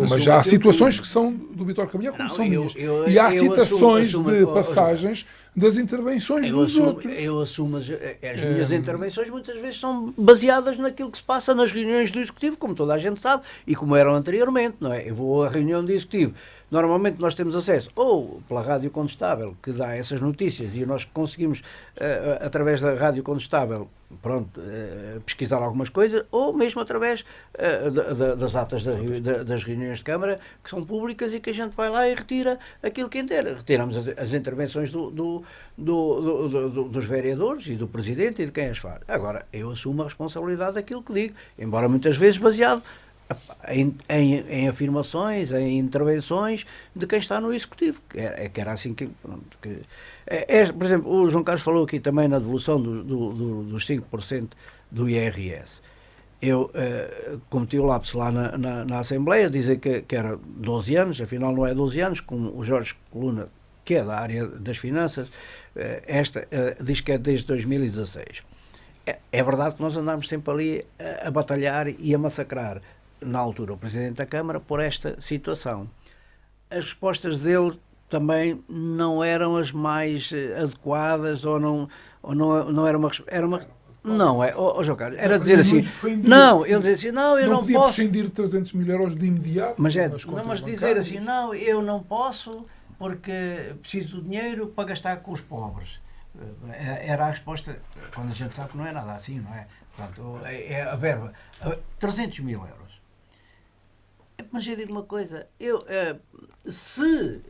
Mas há situações que são do Vítor Cavalheiro como são minhas. E há citações de passagens das intervenções dos outros. Eu assumo as minhas intervenções muitas vezes são baseadas naquilo que se passa nas reuniões do Executivo, como toda a gente sabe, e como eram anteriormente, não é? Eu vou à reunião do Executivo. Normalmente nós temos acesso ou pela Rádio Condestável, que dá essas notícias, e nós conseguimos, através da Rádio Condestável, pesquisar algumas coisas, ou mesmo através das atas das reuniões de Câmara, que são públicas e que a gente vai lá e retira aquilo que entende. Retiramos as intervenções dos vereadores e do Presidente e de quem as faz. Agora, eu assumo a responsabilidade daquilo que digo, embora muitas vezes baseado em afirmações, em intervenções de quem está no Executivo, que era assim que... por exemplo, o João Carlos falou aqui também na devolução dos 5% do IRS. Eu cometi o lapso lá na Assembleia, dizer que era 12 anos, afinal não é 12 anos, como o Jorge Coluna, que é da área das finanças, diz que é desde 2016. É verdade que nós andámos sempre ali a batalhar e a massacrar, na altura, o Presidente da Câmara por esta situação. As respostas dele também não eram as mais adequadas, ou não era uma... Não, João Carlos, era dizer assim, não, ele dizia assim, não, eu não posso... Não podia prescindir de 300 mil euros de imediato. Mas dizer assim, não, eu não posso porque preciso do dinheiro para gastar com os pobres. Era a resposta, quando a gente sabe que não é nada assim, não é? Portanto, é a verba, 300 mil euros. Mas eu digo uma coisa, se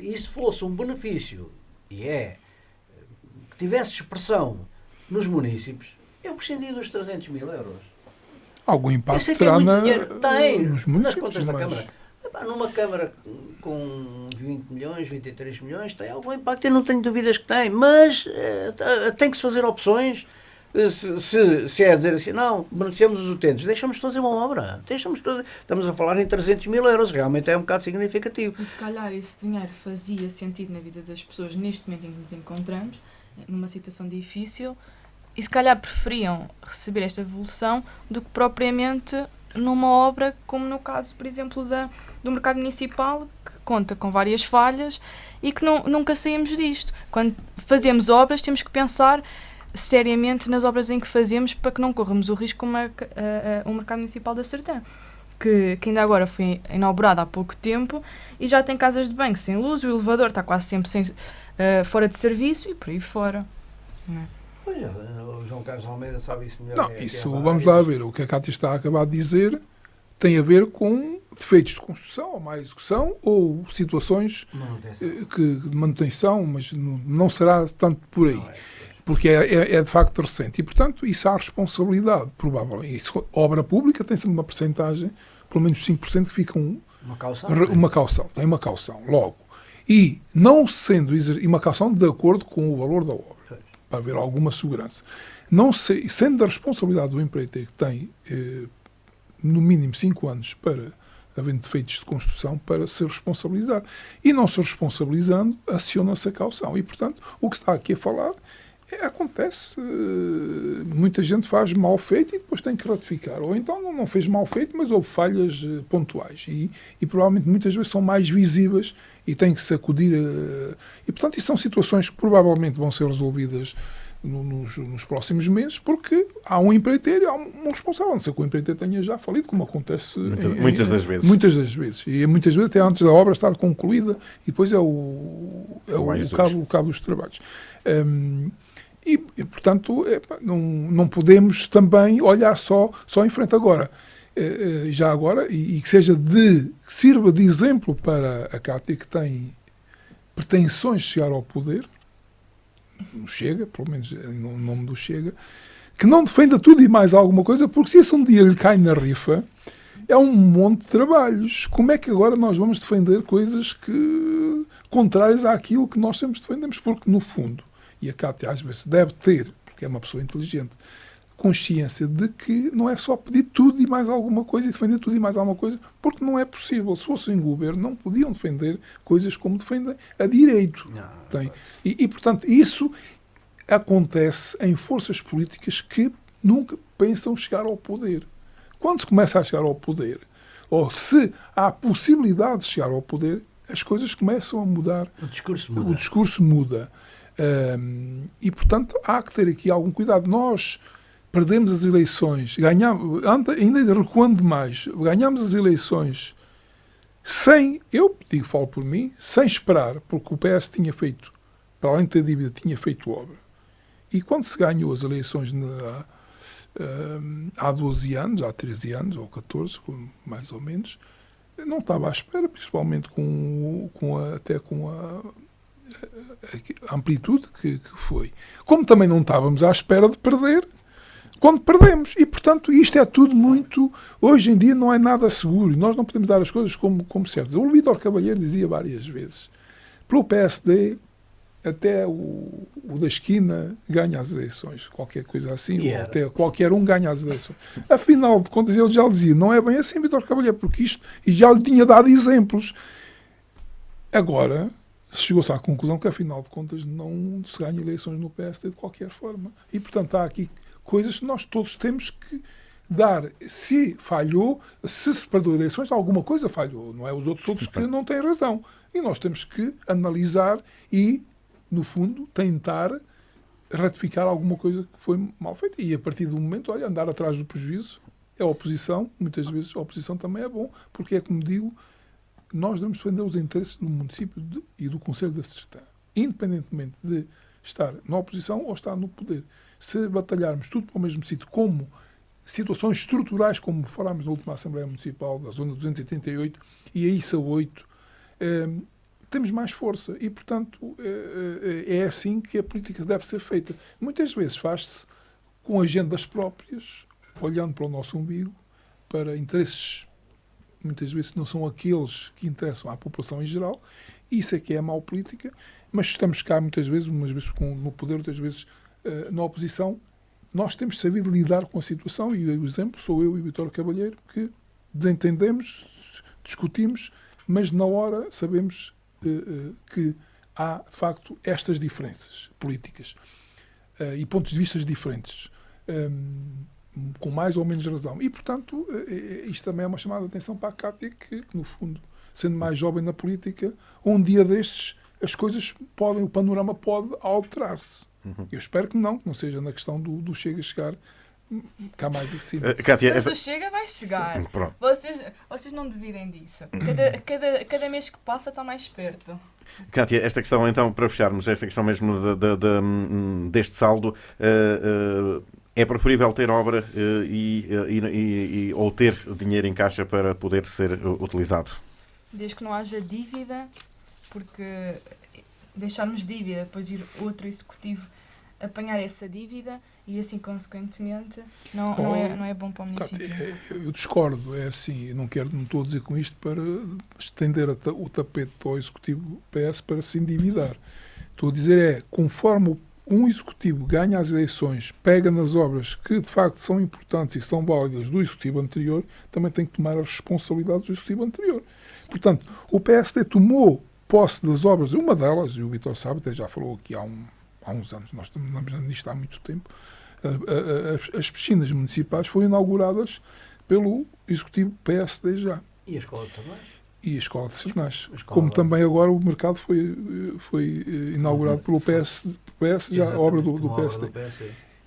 isso fosse um benefício, que tivesse expressão nos municípios, eu prescindia dos 300 mil euros. Algum impacto terá nos nas contas da Câmara. Numa Câmara com 20 milhões, 23 milhões, tem algum impacto, eu não tenho dúvidas que tem, mas tem que se fazer opções. Se é dizer assim, não, beneficiamos os utentes, deixamos de fazer uma obra, estamos a falar em 300 mil euros, realmente é um bocado significativo. E se calhar esse dinheiro fazia sentido na vida das pessoas neste momento em que nos encontramos, numa situação difícil, e se calhar preferiam receber esta evolução do que propriamente numa obra como no caso, por exemplo, do mercado municipal, que conta com várias falhas e que nunca saímos disto. Quando fazemos obras temos que pensar seriamente nas obras em que fazemos para que não corramos o risco como o mercado municipal da Sertã, que ainda agora foi inaugurado há pouco tempo e já tem casas de banho sem luz, o elevador está quase sempre fora de serviço e por aí fora. Não é? Pois é, o João Carlos Almeida sabe isso melhor. Não, isso vamos lá ver. O que a Cátia está a acabar de dizer tem a ver com defeitos de construção ou má execução ou situações de manutenção, mas não será tanto por aí. Porque é de facto recente. E, portanto, isso há responsabilidade, provavelmente. Obra pública tem sempre uma percentagem, pelo menos 5% que fica uma caução. Tem uma caução, logo. E não sendo uma caução de acordo com o valor da obra, para haver alguma segurança. Sendo da responsabilidade do empreiteiro que tem, no mínimo, 5 anos para havendo defeitos de construção, para se responsabilizar. E não se responsabilizando, aciona-se a caução. E, portanto, o que está aqui a falar acontece. Muita gente faz mal feito e depois tem que ratificar. Ou então não fez mal feito, mas houve falhas pontuais. E provavelmente muitas vezes são mais visíveis e tem que se acudir. E, portanto, isso são situações que provavelmente vão ser resolvidas nos próximos meses, porque há um empreiteiro e há um responsável. Não sei que o empreiteiro tenha já falido, como acontece muitas das vezes. Muitas das vezes. E muitas vezes até antes da obra estar concluída e depois é o cabo dos trabalhos. E portanto, não podemos também olhar só em frente agora. Já agora, e que sirva de exemplo para a Cátia, que tem pretensões de chegar ao poder, no Chega, pelo menos no nome do Chega, que não defenda tudo e mais alguma coisa, porque se isso um dia lhe cai na rifa, é um monte de trabalhos. Como é que agora nós vamos defender coisas contrárias àquilo que nós sempre defendemos? Porque, no fundo, e a Cátia às vezes deve ter, porque é uma pessoa inteligente, consciência de que não é só pedir tudo e mais alguma coisa e defender tudo e mais alguma coisa, porque não é possível. Se fossem governo, não podiam defender coisas como defendem a direito. E, portanto, isso acontece em forças políticas que nunca pensam chegar ao poder. Quando se começa a chegar ao poder, ou se há possibilidade de chegar ao poder, as coisas começam a mudar. O discurso muda. E, portanto, há que ter aqui algum cuidado. Nós perdemos as eleições, ainda recuando demais, ganhamos as eleições falo por mim, sem esperar, porque o PS tinha feito, para além de ter dívida, tinha feito obra. E quando se ganhou as eleições há 12 anos, há 13 anos, ou 14, mais ou menos, não estava à espera, principalmente com a amplitude que foi. Como também não estávamos à espera de perder quando perdemos. E, portanto, isto é tudo muito... Hoje em dia não é nada seguro e nós não podemos dar as coisas como certas. O Vítor Cavalheiro dizia várias vezes, pelo PSD, até o da esquina ganha as eleições, qualquer coisa assim, ou até qualquer um ganha as eleições. Afinal de contas, ele já dizia, não é bem assim, Vítor Cavalheiro, porque isto... E já lhe tinha dado exemplos. Agora... chegou-se à conclusão que, afinal de contas, não se ganha eleições no PSD de qualquer forma. E, portanto, há aqui coisas que nós todos temos que dar. Se falhou, se perdeu eleições, alguma coisa falhou. Não é os outros todos que não têm razão. E nós temos que analisar e, no fundo, tentar ratificar alguma coisa que foi mal feita. E, a partir do momento, andar atrás do prejuízo é a oposição. Muitas vezes a oposição também é bom, porque é como digo, nós devemos defender os interesses do município e do Conselho da Sertã, independentemente de estar na oposição ou estar no poder. Se batalharmos tudo para o mesmo sítio, como situações estruturais, como falámos na última Assembleia Municipal, da Zona 288 e a ISA 8, temos mais força e, portanto, é assim que a política deve ser feita. Muitas vezes faz-se com agendas próprias, olhando para o nosso umbigo, para interesses muitas vezes não são aqueles que interessam à população em geral. Isso é que é a mau política, mas estamos cá muitas vezes, umas vezes no poder, outras vezes na oposição. Nós temos sabido lidar com a situação e o exemplo sou eu e o Vítor Cavalheiro, que desentendemos, discutimos, mas na hora sabemos que há, de facto, estas diferenças políticas e pontos de vista diferentes, com mais ou menos razão. E, portanto, isto também é uma chamada de atenção para a Cátia, que no fundo, sendo mais jovem na política, um dia destes as coisas o panorama pode alterar-se. Eu espero que não seja na questão do Chega chegar cá mais acima. Cátia, mas o Chega vai chegar. Pronto. Vocês não dividem disso. Cada mês que passa está mais perto. Cátia, esta questão então, para fecharmos, esta questão mesmo deste saldo, é preferível ter obra ou ter dinheiro em caixa para poder ser utilizado? Desde que não haja dívida, porque deixarmos dívida, depois ir outro executivo apanhar essa dívida e assim, consequentemente, não é bom para o município. Eu discordo, é assim, não estou a dizer com isto para estender o tapete ao executivo PS para se endividar. Estou a dizer conforme um executivo ganha as eleições, pega nas obras que de facto são importantes e são válidas do executivo anterior, também tem que tomar as responsabilidades do executivo anterior. Portanto, o PSD tomou posse das obras, uma delas, e o Vítor sabe, até já falou aqui há uns anos, nós estamos nisto há muito tempo, as piscinas municipais foram inauguradas pelo executivo PSD já. E a escola também? E a escola de Sernás. Como também agora o mercado foi inaugurado pelo PS já a obra do PSD.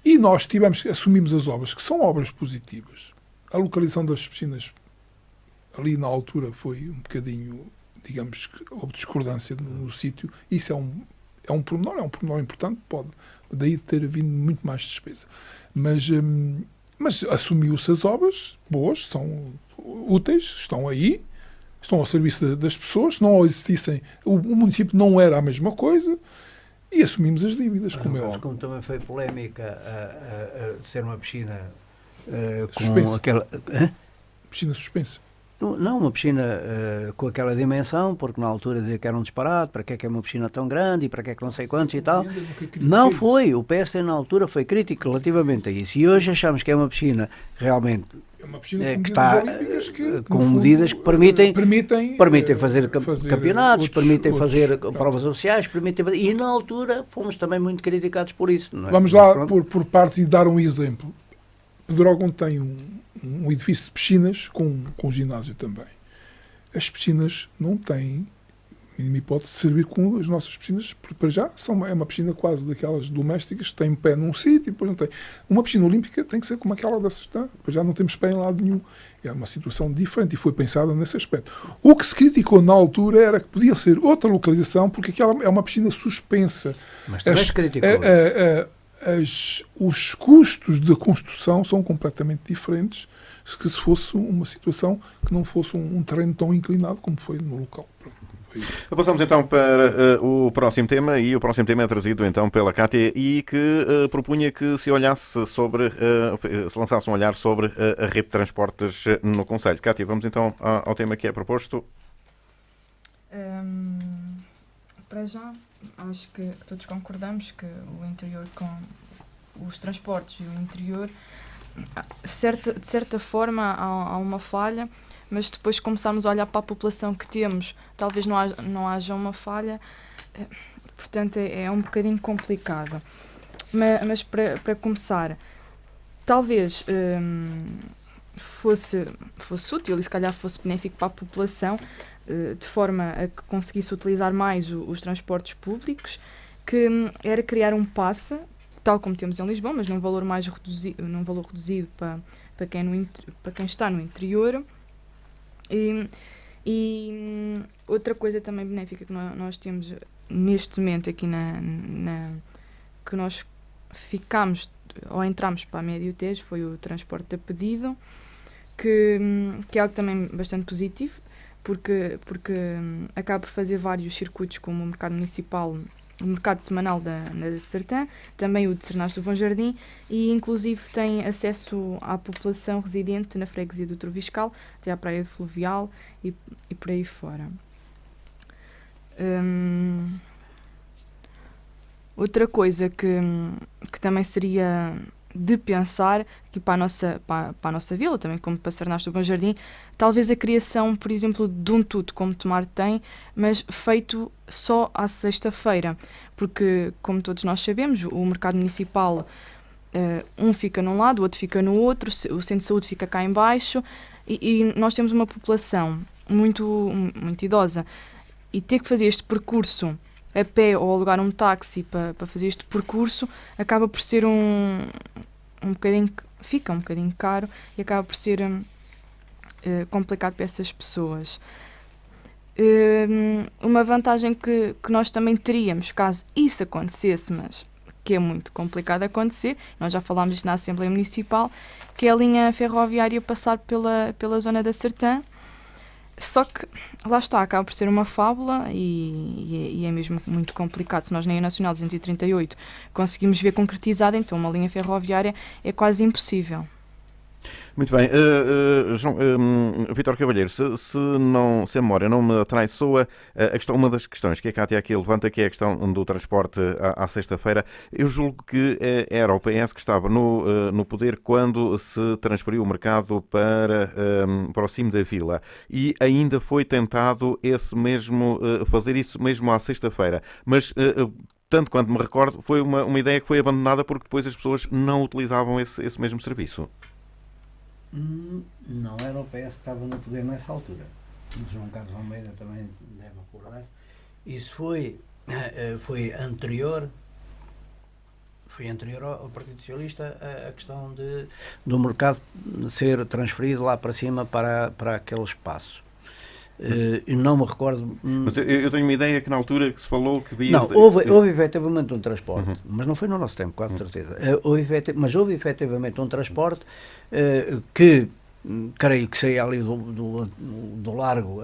E nós assumimos as obras, que são obras positivas. A localização das piscinas ali na altura foi um bocadinho, digamos, que houve discordância no sítio. Isso é um pormenor importante, pode daí ter vindo muito mais despesa. Mas assumiu-se as obras, boas, são úteis, estão aí, estão ao serviço das pessoas. Se não existissem, o município não era a mesma coisa, e assumimos as dívidas, como é óbvio. Como também foi polémica a ser uma piscina com Suspensa. aquela... Piscina suspensa. Não, uma piscina com aquela dimensão, porque na altura dizia que era um disparate, para que é uma piscina tão grande e para que é que não sei quantos e tal. Não foi, o PSD na altura foi crítico relativamente a isso. E hoje achamos que é uma piscina realmente É uma piscina que está com medidas que permitem fazer campeonatos, permitem fazer provas oficiais, e na altura fomos também muito criticados por isso. Não é? Vamos lá por partes e dar um exemplo. Pedrógão tem um edifício de piscinas com ginásio também. As piscinas não têm mínima hipótese de servir com as nossas piscinas, porque para já é uma piscina quase daquelas domésticas, tem pé num sítio e depois não tem. Uma piscina olímpica tem que ser como aquela da Sertã, para já não temos pé em lado nenhum. É uma situação diferente e foi pensada nesse aspecto. O que se criticou na altura era que podia ser outra localização, porque aquela é uma piscina suspensa. Mas também se criticou os custos de construção são completamente diferentes que se fosse uma situação que não fosse um terreno tão inclinado como foi no local. Passamos então para o próximo tema, e o próximo tema é trazido então pela Cátia e que propunha que se olhasse se lançasse um olhar sobre a rede de transportes no concelho. Cátia, vamos então ao tema que é proposto. Para já, acho que todos concordamos que o interior com os transportes e o interior, de certa forma, há uma falha, mas depois começarmos a olhar para a população que temos, talvez não haja uma falha, portanto é um bocadinho complicado. Mas para começar, talvez fosse útil e se calhar fosse benéfico para a população, de forma a que conseguisse utilizar mais os transportes públicos, que era criar um passe, tal como temos em Lisboa, mas num valor mais reduzido para quem está no interior. E outra coisa também benéfica que nós temos neste momento aqui que nós ficámos ou entramos para a Médio Tejo foi o transporte a pedido, que é algo também bastante positivo, porque acaba por fazer vários circuitos, como o mercado municipal, o mercado semanal da Sertã, também o de Sernás do Bom Jardim, e inclusive tem acesso à população residente na freguesia do Troviscal, até à praia fluvial e por aí fora. Outra coisa que também seria de pensar aqui para a nossa vila, também como para Sernás do Bom Jardim, talvez a criação, por exemplo, de um tudo como Tomar tem, mas feito só à sexta-feira, porque, como todos nós sabemos, o mercado municipal, um fica num lado, o outro fica no outro, o centro de saúde fica cá em baixo, e nós temos uma população muito idosa, e ter que fazer este percurso a pé ou alugar um táxi para fazer este percurso acaba por ser fica um bocadinho caro e acaba por ser complicado para essas pessoas. Uma vantagem que nós também teríamos caso isso acontecesse, mas que é muito complicado acontecer, nós já falámos isto na Assembleia Municipal, que é a linha ferroviária passar pela zona da Sertã. Só que, lá está, acaba por ser uma fábula e é mesmo muito complicado. Se nós na Nacional 238 conseguimos ver concretizada, então uma linha ferroviária é quase impossível. Muito bem. Vítor Cavalheiro, se a memória não me atraiçoa, uma das questões que a Cátia aqui levanta, que é a questão do transporte à sexta-feira, eu julgo que era o PS que estava no poder quando se transferiu o mercado para o cimo da vila, e ainda foi tentado fazer isso mesmo à sexta-feira, mas tanto quanto me recordo, foi uma ideia que foi abandonada porque depois as pessoas não utilizavam esse mesmo serviço. Não era o PS que estava no poder nessa altura. O João Carlos Almeida também deve recordar-se. Isso foi anterior ao Partido Socialista a questão do mercado ser transferido lá para cima para aquele espaço. Eu não me recordo. Mas eu tenho uma ideia que na altura que se falou que via. Não, houve efetivamente um transporte, mas não foi no nosso tempo, quase certeza. Mas houve efetivamente um transporte que creio que saía ali do largo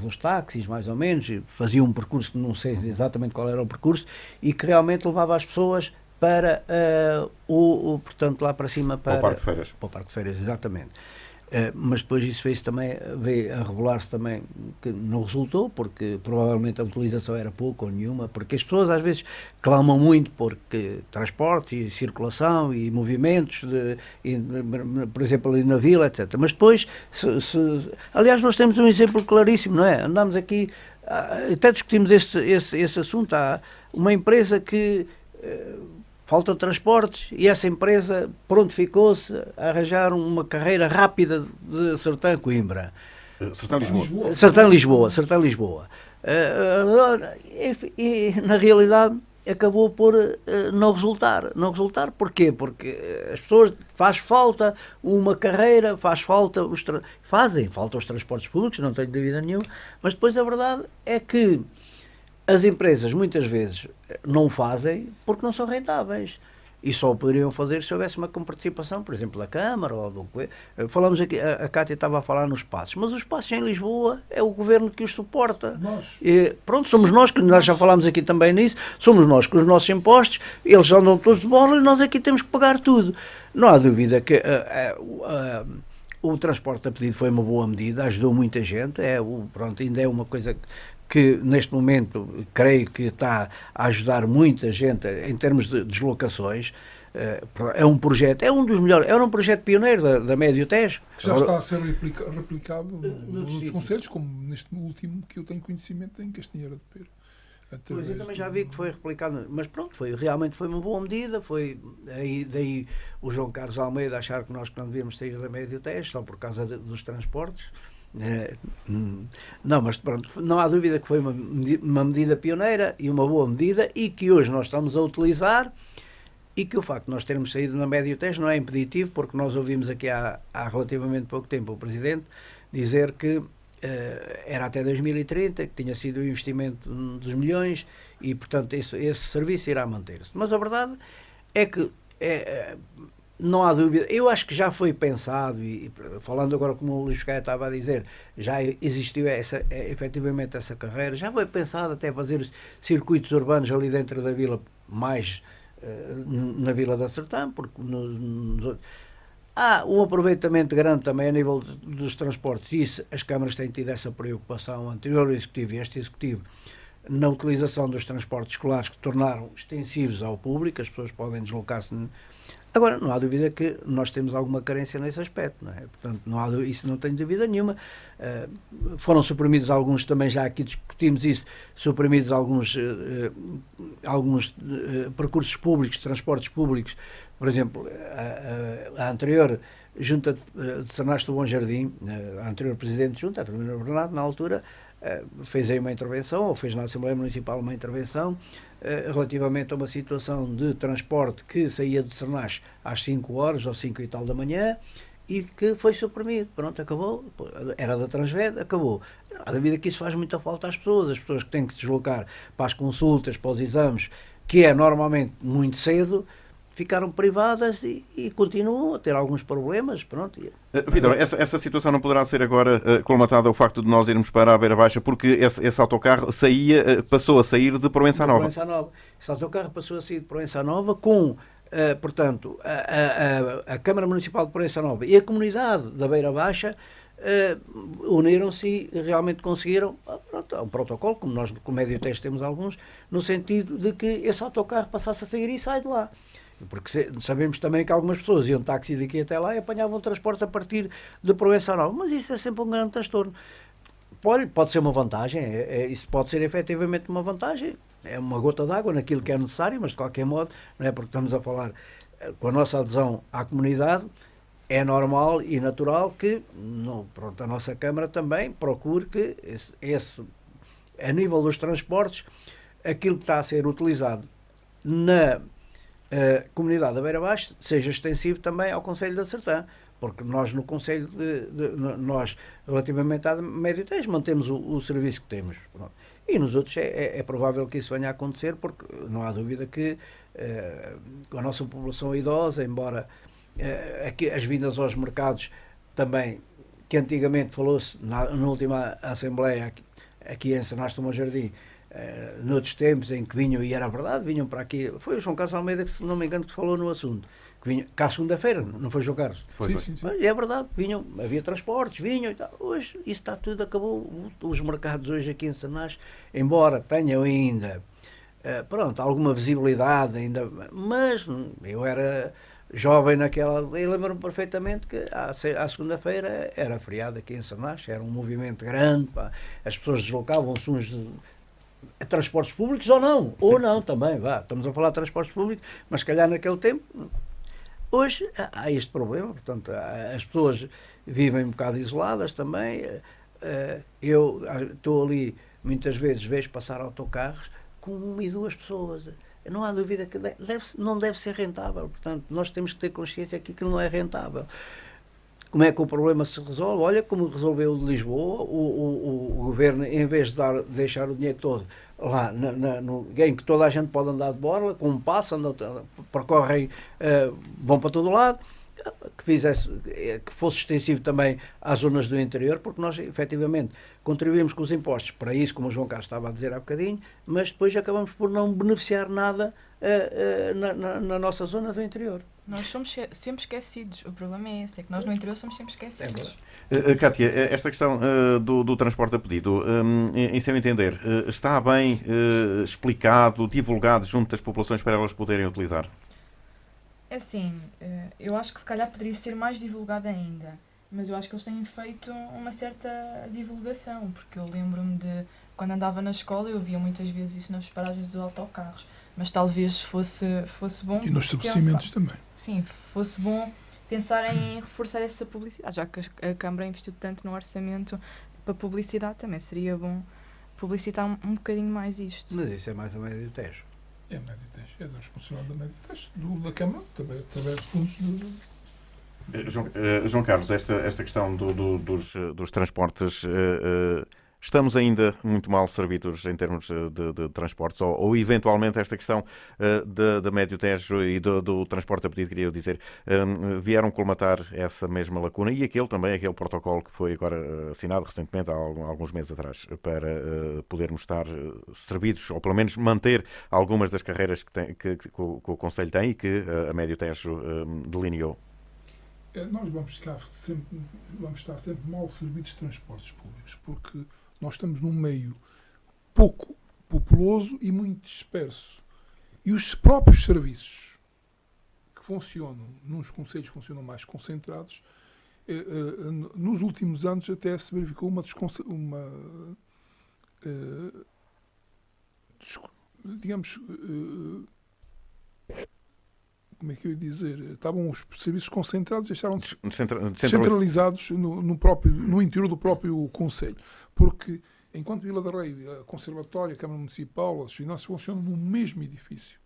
dos táxis, mais ou menos, e fazia um percurso que não sei exatamente qual era o percurso, e que realmente levava as pessoas para portanto, lá para cima para o Parque de Feiras. Para o Parque de Feiras, exatamente. Mas depois isso veio a regular-se também, que não resultou, porque provavelmente a utilização era pouca ou nenhuma, porque as pessoas às vezes clamam muito porque transporte e circulação e movimentos, por exemplo ali na vila, etc. Mas depois, aliás, nós temos um exemplo claríssimo, não é? Andamos aqui, até discutimos esse assunto, há uma empresa que falta de transportes e essa empresa prontificou-se a arranjar uma carreira rápida de Sertã-Coimbra. Sertã-Lisboa. E na realidade acabou por não resultar. Não resultar porquê? Porque as pessoas, faz falta uma carreira, falta os transportes públicos, não tenho dúvida nenhuma, mas depois a verdade é que as empresas muitas vezes não fazem porque não são rentáveis. E só o poderiam fazer se houvesse uma participação, por exemplo, da Câmara ou falamos aqui, a Cátia estava a falar nos passos, mas os passos em Lisboa é o governo que os suporta. Pronto, somos nós, que nós já falámos aqui também nisso, somos nós com os nossos impostos, eles andam todos de bola e nós aqui temos que pagar tudo. Não há dúvida que o transporte a pedido foi uma boa medida, ajudou muita gente, ainda é uma coisa que neste momento creio que está a ajudar muita gente em termos de deslocações. É um projeto, é um dos melhores, era um projeto pioneiro da Médio Tejo. Que já está a ser replicado nos concelhos, como neste último que eu tenho conhecimento em Castanheira de Pera. Pois, eu também já vi que foi replicado, mas pronto, realmente foi uma boa medida, daí o João Carlos Almeida achar que nós não devíamos sair da Médio Tejo, só por causa dos transportes. Não, mas pronto, não há dúvida que foi uma medida pioneira e uma boa medida e que hoje nós estamos a utilizar, e que o facto de nós termos saído na Médio Tejo não é impeditivo, porque nós ouvimos aqui há relativamente pouco tempo o Presidente dizer que era até 2030, que tinha sido o investimento dos milhões e, portanto, esse serviço irá manter-se. Mas a verdade é que não há dúvida, eu acho que já foi pensado, e falando agora como o Luís Caia estava a dizer, já existiu efetivamente essa carreira, já foi pensado até fazer circuitos urbanos ali dentro da vila, mais na Vila da Sertã, porque há um aproveitamento grande também a nível dos transportes, e isso, as câmaras têm tido essa preocupação, anterior Executivo e este Executivo, na utilização dos transportes escolares, que tornaram extensivos ao público, as pessoas podem deslocar-se. Agora, não há dúvida que nós temos alguma carência nesse aspecto, não é? Portanto, isso não tenho dúvida nenhuma. Foram suprimidos alguns, também já aqui discutimos isso, suprimidos alguns percursos públicos, transportes públicos. Por exemplo, a anterior Junta de Sernaste do Bom Jardim, a anterior Presidente de Junta, a Primeira Bernardo, na altura, fez aí uma intervenção, ou fez na Assembleia Municipal uma intervenção, relativamente a uma situação de transporte que saía de Sernache às 5 horas ou 5 e tal da manhã e que foi suprimido. Pronto, acabou. Era da Transved, acabou. À medida que isso faz muita falta às pessoas, as pessoas que têm que se deslocar para as consultas, para os exames, que é normalmente muito cedo, ficaram privadas e continuam a ter alguns problemas. Pronto. Vítor, essa situação não poderá ser agora colmatada ao facto de nós irmos para a Beira Baixa, porque esse autocarro passou a sair de Proença Nova. Esse autocarro passou a sair de Proença Nova com portanto, a Câmara Municipal de Proença Nova e a comunidade da Beira Baixa uniram-se e realmente conseguiram um protocolo, como nós com o Médio Tejo temos alguns, no sentido de que esse autocarro passasse a sair e sai de lá. Porque sabemos também que algumas pessoas iam táxi daqui até lá e apanhavam transporte a partir de Proença Nova, mas isso é sempre um grande transtorno. Pode ser uma vantagem, isso pode ser efetivamente uma vantagem, é uma gota d'água naquilo que é necessário, mas de qualquer modo, não é porque estamos a falar com a nossa adesão à comunidade, é normal e natural que a nossa Câmara também procure que a nível dos transportes, aquilo que está a ser utilizado na comunidade da Beira Baixa seja extensivo também ao Concelho da Sertã, porque nós no Concelho nós relativamente à Médio Tejo mantemos o serviço que temos. Pronto. E nos outros é provável que isso venha a acontecer, porque não há dúvida que a nossa população idosa, embora aqui, as vindas aos mercados também, que antigamente falou-se na última Assembleia aqui em Sanastro Jardim, noutros tempos em que vinham, e era verdade, vinham para aqui, foi o João Carlos Almeida que, se não me engano, que falou no assunto, que vinham cá segunda-feira, não foi, João Carlos? Sim. É verdade, vinham, havia transportes, vinham e tal. Hoje isso está tudo, acabou. Os mercados hoje aqui em Sanastro, embora tenham ainda alguma visibilidade ainda, mas eu era jovem naquela, eu lembro-me perfeitamente que à segunda-feira era feriado aqui em Sanastro, era um movimento grande, as pessoas deslocavam-se uns transportes públicos ou não também, estamos a falar de transportes públicos, mas se calhar naquele tempo, hoje há este problema, portanto as pessoas vivem um bocado isoladas também, eu estou ali, muitas vezes vejo passar autocarros com 1 e 2 pessoas, não há dúvida que não deve ser rentável, portanto nós temos que ter consciência que aquilo não é rentável. Como é que o problema se resolve? Olha como resolveu o de Lisboa, o governo, em vez de deixar o dinheiro todo lá em que toda a gente pode andar de borla, com um passo, percorrem, vão para todo lado, que fosse extensivo também às zonas do interior, porque nós efetivamente contribuímos com os impostos para isso, como o João Carlos estava a dizer há bocadinho, mas depois acabamos por não beneficiar nada na nossa zona do interior. Nós somos sempre esquecidos. O problema é esse, é que nós no interior somos sempre esquecidos. Cátia, esta questão do transporte a pedido, em seu entender, está bem explicado, divulgado junto das populações para elas poderem utilizar? É assim, eu acho que se calhar poderia ser mais divulgado ainda, mas eu acho que eles têm feito uma certa divulgação, porque eu lembro-me de, quando andava na escola, eu via muitas vezes isso nas paragens dos autocarros, mas talvez fosse bom... E nos estabelecimentos também. Sim, fosse bom pensar em reforçar essa publicidade, já que a Câmara investiu tanto no orçamento para publicidade, também seria bom publicitar um bocadinho mais isto. Mas isso é mais ou menos o Tejo. É Médio Tejo, é da responsabilidade da Médio Tejo, da Câmara, também através de fundos João Carlos, esta questão dos transportes, estamos ainda muito mal servidos em termos de transportes, ou eventualmente esta questão da Médio Tejo e do transporte a pedido, queria dizer, vieram colmatar essa mesma lacuna e aquele protocolo que foi agora assinado recentemente, há alguns meses atrás, para podermos estar servidos, ou pelo menos manter algumas das carreiras que o Conselho tem e que a Médio Tejo delineou. Nós vamos estar sempre mal servidos de transportes públicos, porque nós estamos num meio pouco populoso e muito disperso. E os próprios serviços que funcionam, nos concelhos funcionam mais concentrados, nos últimos anos até se verificou como é que eu ia dizer? Estavam os serviços concentrados e deixaram-se centralizados no interior do próprio Conselho. Porque, enquanto Vila da Rei, a Conservatória, a Câmara Municipal, as finanças funcionam no mesmo edifício.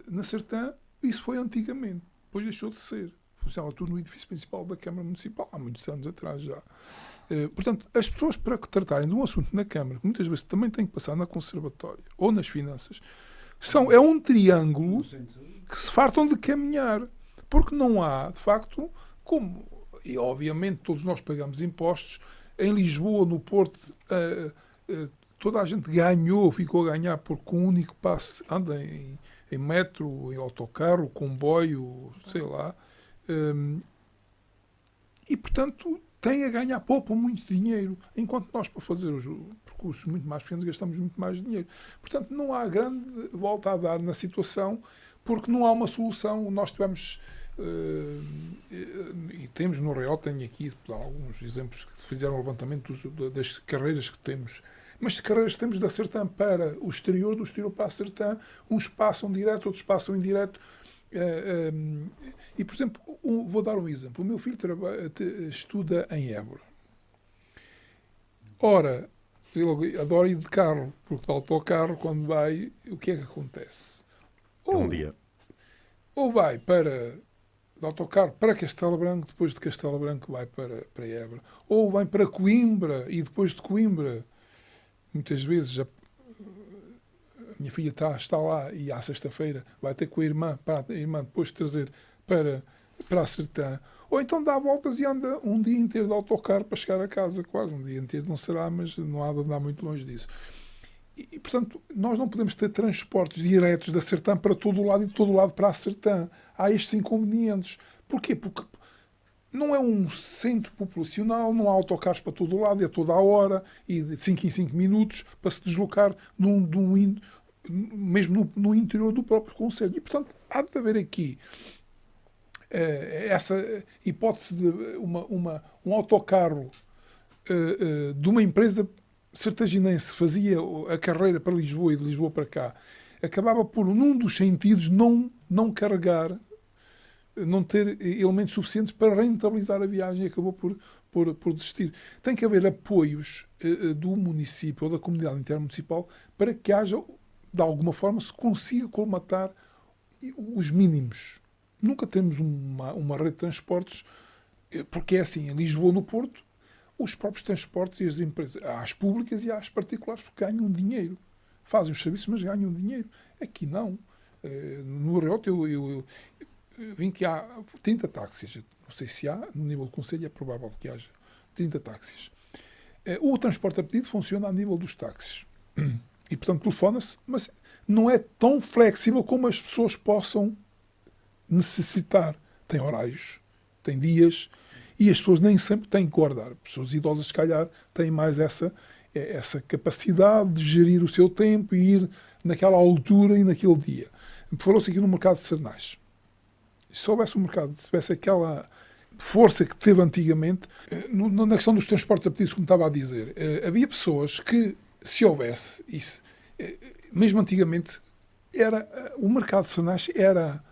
Na Sertã, isso foi antigamente. Depois deixou de ser. Funcionava tudo no edifício principal da Câmara Municipal, há muitos anos atrás já. Portanto, as pessoas, para tratarem de um assunto na Câmara, que muitas vezes também têm que passar na Conservatória ou nas finanças, é um triângulo que se fartam de caminhar, porque não há, de facto, e obviamente todos nós pagamos impostos, em Lisboa, no Porto, toda a gente ganhou, ficou a ganhar, porque com um único passe anda em metro, em autocarro, comboio, sei lá. E, portanto, tem a ganhar, poupa muito dinheiro, enquanto nós, para fazer os percursos muito mais pequenos, gastamos muito mais dinheiro. Portanto, não há grande volta a dar na situação, porque não há uma solução. Nós tivemos, e temos no Real, tenho aqui alguns exemplos que fizeram o levantamento das carreiras que temos, mas de carreiras que temos da Sertã para o exterior, do exterior para a Sertã, uns passam direto, outros passam indireto. E, por exemplo, vou dar um exemplo. O meu filho estuda em Évora. Ora, ele adora ir de carro, porque de autocarro, quando vai, o que é que acontece? Um dia. Ou vai de autocarro para Castelo Branco, depois de Castelo Branco vai para Évora. Ou vai para Coimbra e depois de Coimbra, muitas vezes a minha filha está lá e à sexta-feira vai ter com a irmã, para a irmã depois trazer para a Sertã. Ou então dá voltas e anda um dia inteiro de autocarro para chegar a casa, quase um dia inteiro não será, mas não há de andar muito longe disso. E, portanto, nós não podemos ter transportes diretos da Sertã para todo o lado e de todo o lado para a Sertã. Há estes inconvenientes. Porquê? Porque não é um centro populacional, não há autocarros para todo o lado, é toda a hora e de 5 em 5 minutos para se deslocar mesmo no interior do próprio concelho. E, portanto, há de haver aqui essa hipótese de um autocarro de uma empresa sertaginense que fazia a carreira para Lisboa e de Lisboa para cá, acabava por, num dos sentidos, não carregar, não ter elementos suficientes para rentabilizar a viagem e acabou por desistir. Tem que haver apoios do município ou da comunidade intermunicipal para que haja, de alguma forma, se consiga colmatar os mínimos. Nunca temos uma rede de transportes, porque é assim, em Lisboa, no Porto, os próprios transportes e as empresas, há as públicas e há as particulares, porque ganham dinheiro. Fazem os serviços, mas ganham dinheiro. Aqui não. No Reote, eu vim que há 30 táxis. Não sei se há, no nível do Conselho é provável que haja 30 táxis. O transporte a pedido funciona a nível dos táxis. E, portanto, telefona-se, mas não é tão flexível como as pessoas possam necessitar. Tem horários, tem dias, e as pessoas nem sempre têm que guardar. As pessoas idosas, se calhar, têm mais essa capacidade de gerir o seu tempo e ir naquela altura e naquele dia. Falou-se aqui no mercado de Sernais. Se houvesse um mercado, se tivesse aquela força que teve antigamente, na questão dos transportes a pedidos, como estava a dizer, havia pessoas que, se houvesse isso, mesmo antigamente, o mercado de Sernais era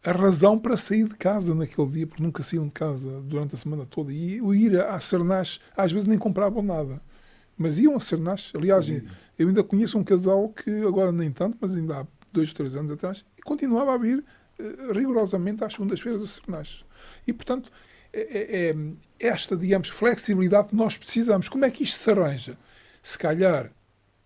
a razão para sair de casa naquele dia, porque nunca saíam de casa durante a semana toda. E ir a Sernais, às vezes nem compravam nada, mas iam a Sernais. Aliás, eu ainda conheço um casal que, agora nem tanto, mas ainda há 2 ou 3 anos atrás, e continuava a vir rigorosamente às segundas-feiras a Sernais. E, portanto, esta, digamos, flexibilidade que nós precisamos. Como é que isto se arranja? Se calhar,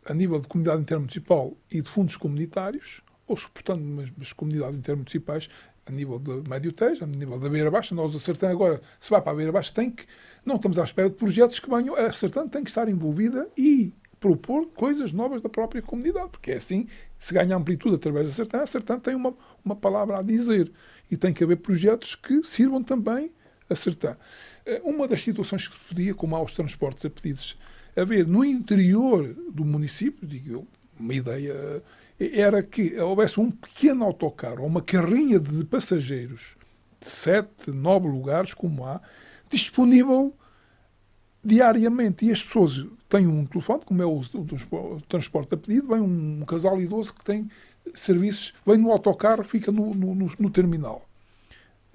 a nível de comunidade intermunicipal e de fundos comunitários, ou suportando as comunidades intermunicipais a nível do Médio Tejo, a nível da Beira Baixa. Nós, a Sertã, agora, se vai para a Beira Baixa, não estamos à espera de projetos que venham. A Sertã tem que estar envolvida e propor coisas novas da própria comunidade, porque é assim, se ganha amplitude através da Sertã, a Sertã tem uma palavra a dizer e tem que haver projetos que sirvam também a Sertã. Uma das situações que se podia, como há os transportes a pedidos, haver no interior do município, digo eu, uma ideia era que houvesse um pequeno autocarro, uma carrinha de passageiros de 7, 9 lugares, como há, disponível diariamente. E as pessoas têm um telefone, como é o transporte a pedido, vem um casal idoso que tem serviços, vem no autocarro, fica no terminal.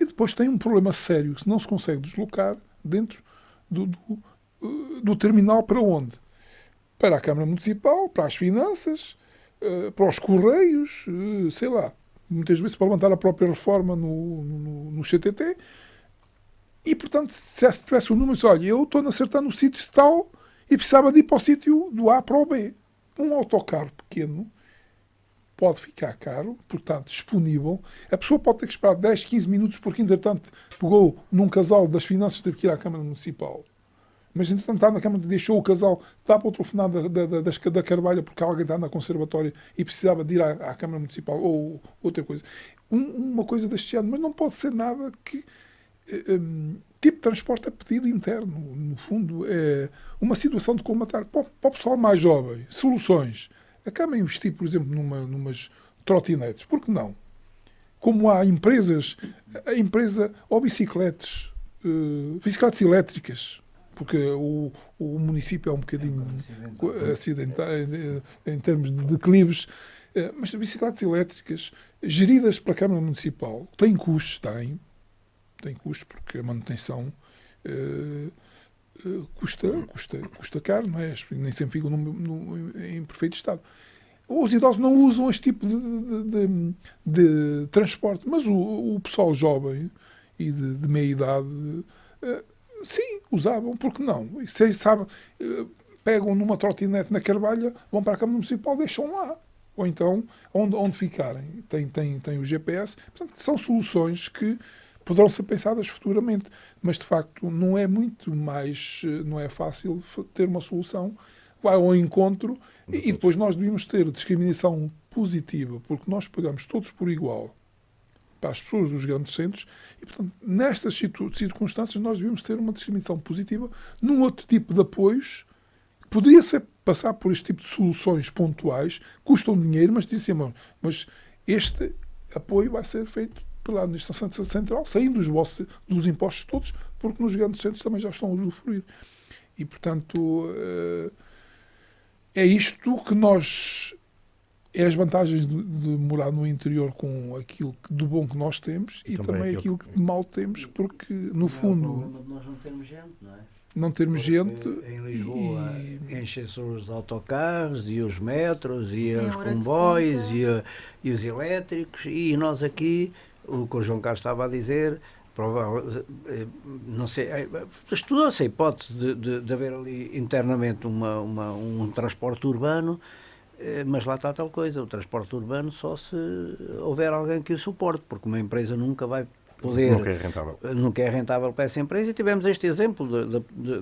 E depois tem um problema sério, que se não se consegue deslocar dentro do terminal para onde? Para a Câmara Municipal, para as finanças, para os Correios, sei lá, muitas vezes para levantar a própria reforma no CTT. E, portanto, se tivesse um número, olha, eu estou a acertar no sítio tal e precisava de ir para o sítio do A para o B. Um autocarro pequeno pode ficar caro, portanto, disponível. A pessoa pode ter que esperar 10, 15 minutos, porque, entretanto, pegou num casal das finanças, teve que ir à Câmara Municipal. mas entretanto está na Câmara, deixou o casal, dá para o telefonar da Carvalha porque alguém está na conservatória e precisava de ir à Câmara Municipal ou outra coisa. Uma coisa deste género, mas não pode ser nada que... tipo de transporte a pedido interno, no fundo, é uma situação de colmatar. Para o pessoal mais jovem, soluções. A Câmara investir, por exemplo, numas trotinetes. Por que não? Como há empresas, ou bicicletas elétricas, porque o município é um bocadinho acidentado em termos de declives, mas bicicletas elétricas geridas pela Câmara Municipal têm custos, tem custos porque a manutenção custa caro, não é? Nem sempre ficam em perfeito estado. Os idosos não usam este tipo de transporte, mas o pessoal jovem e de meia idade, sim, usavam, porque não? E vocês sabem, pegam numa trotinete na Carvalha, vão para a Câmara Municipal, deixam lá. Ou então, onde ficarem, tem o GPS. Portanto, são soluções que poderão ser pensadas futuramente, mas de facto não é fácil ter uma solução, vai ao encontro e depois nós devíamos ter discriminação positiva, porque nós pagamos todos por igual para as pessoas dos grandes centros e, portanto, nestas circunstâncias nós devíamos ter uma discriminação positiva num outro tipo de apoios que poderia ser passar por este tipo de soluções pontuais, custam dinheiro, mas dizem, mas este apoio vai ser feito pela administração central, saindo dos impostos todos, porque nos grandes centros também já estão a usufruir. E, portanto, é isto que é as vantagens de morar no interior com aquilo do bom que nós temos e também aquilo que de mal temos, porque, no fundo... É o problema de nós não termos gente, não é? Não termos gente... Em Lisboa enchem-se os autocarros e os metros e os comboios e os elétricos e nós aqui... O que o João Carlos estava a dizer, não sei, estudou-se a hipótese de haver ali internamente um transporte urbano, mas lá está tal coisa, o transporte urbano só se houver alguém que o suporte, porque uma empresa nunca vai poder... Nunca é rentável para essa empresa, e tivemos este exemplo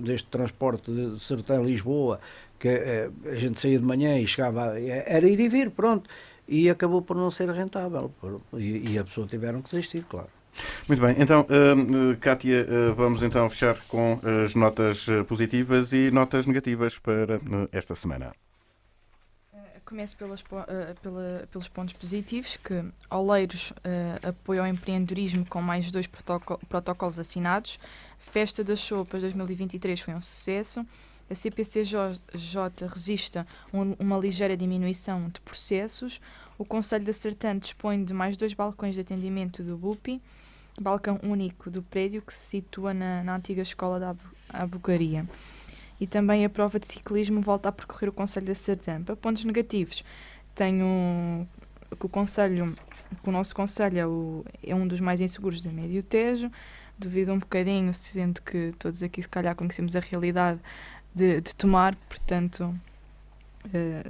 deste transporte de Sertã-Lisboa, que a gente saía de manhã e chegava, era ir e vir, pronto, e acabou por não ser rentável, e a pessoa tiveram que desistir, claro. Muito bem, então, Cátia, vamos então fechar com as notas positivas e notas negativas para esta semana. Começo pelos pontos positivos, que Oleiros apoia o empreendedorismo com mais 2 protocolos assinados. Festa das Sopas 2023 foi um sucesso. A CPCJ registra uma ligeira diminuição de processos. O Conselho da Sertã dispõe de mais 2 balcões de atendimento do BUPI, balcão único do prédio que se situa na antiga escola da Abocaria. E também a prova de ciclismo volta a percorrer o Conselho da Sertã. Para pontos negativos, tenho que o nosso Conselho é um dos mais inseguros da Médio Tejo, devido um bocadinho, sendo que todos aqui se calhar conhecemos a realidade de Tomar, portanto,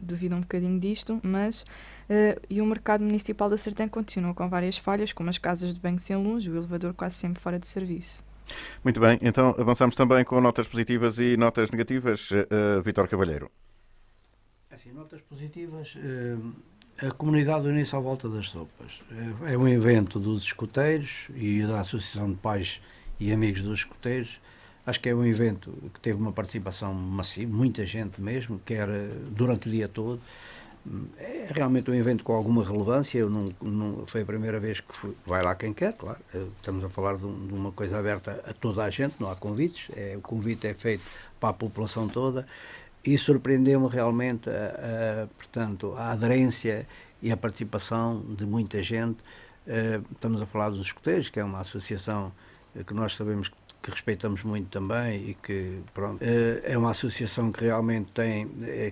duvido um bocadinho disto, mas e o mercado municipal da Sertã continua com várias falhas, como as casas de banho sem luz e o elevador quase sempre fora de serviço. Muito bem, então avançamos também com notas positivas e notas negativas. Vítor Cavalheiro. Assim, notas positivas, a comunidade uniu-se à volta das sopas. É um evento dos escoteiros e da Associação de Pais e Amigos dos Escoteiros. Acho que é um evento que teve uma participação massiva, muita gente mesmo, quer durante o dia todo. É realmente um evento com alguma relevância. Eu não foi a primeira vez que fui. Vai lá quem quer, claro. Estamos a falar de uma coisa aberta a toda a gente, não há convites. O convite é feito para a população toda e surpreendeu-me realmente portanto, a aderência e a participação de muita gente. Estamos a falar dos escoteiros, que é uma associação que nós sabemos que respeitamos muito também e que, pronto, é uma associação que realmente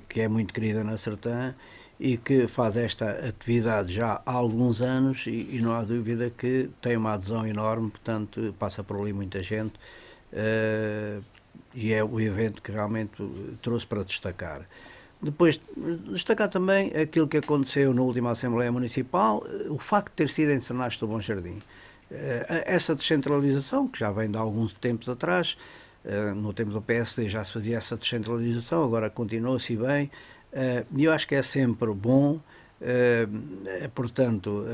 que é muito querida na Sertã e que faz esta atividade já há alguns anos e não há dúvida que tem uma adesão enorme, portanto passa por ali muita gente e é o evento que realmente trouxe para destacar. Depois, destacar também aquilo que aconteceu na última Assembleia Municipal, o facto de ter sido em Sernacho do Bom Jardim. Essa descentralização, que já vem de alguns tempos atrás, no tempo do PSD já se fazia essa descentralização, agora continua-se bem, e eu acho que é sempre bom, portanto,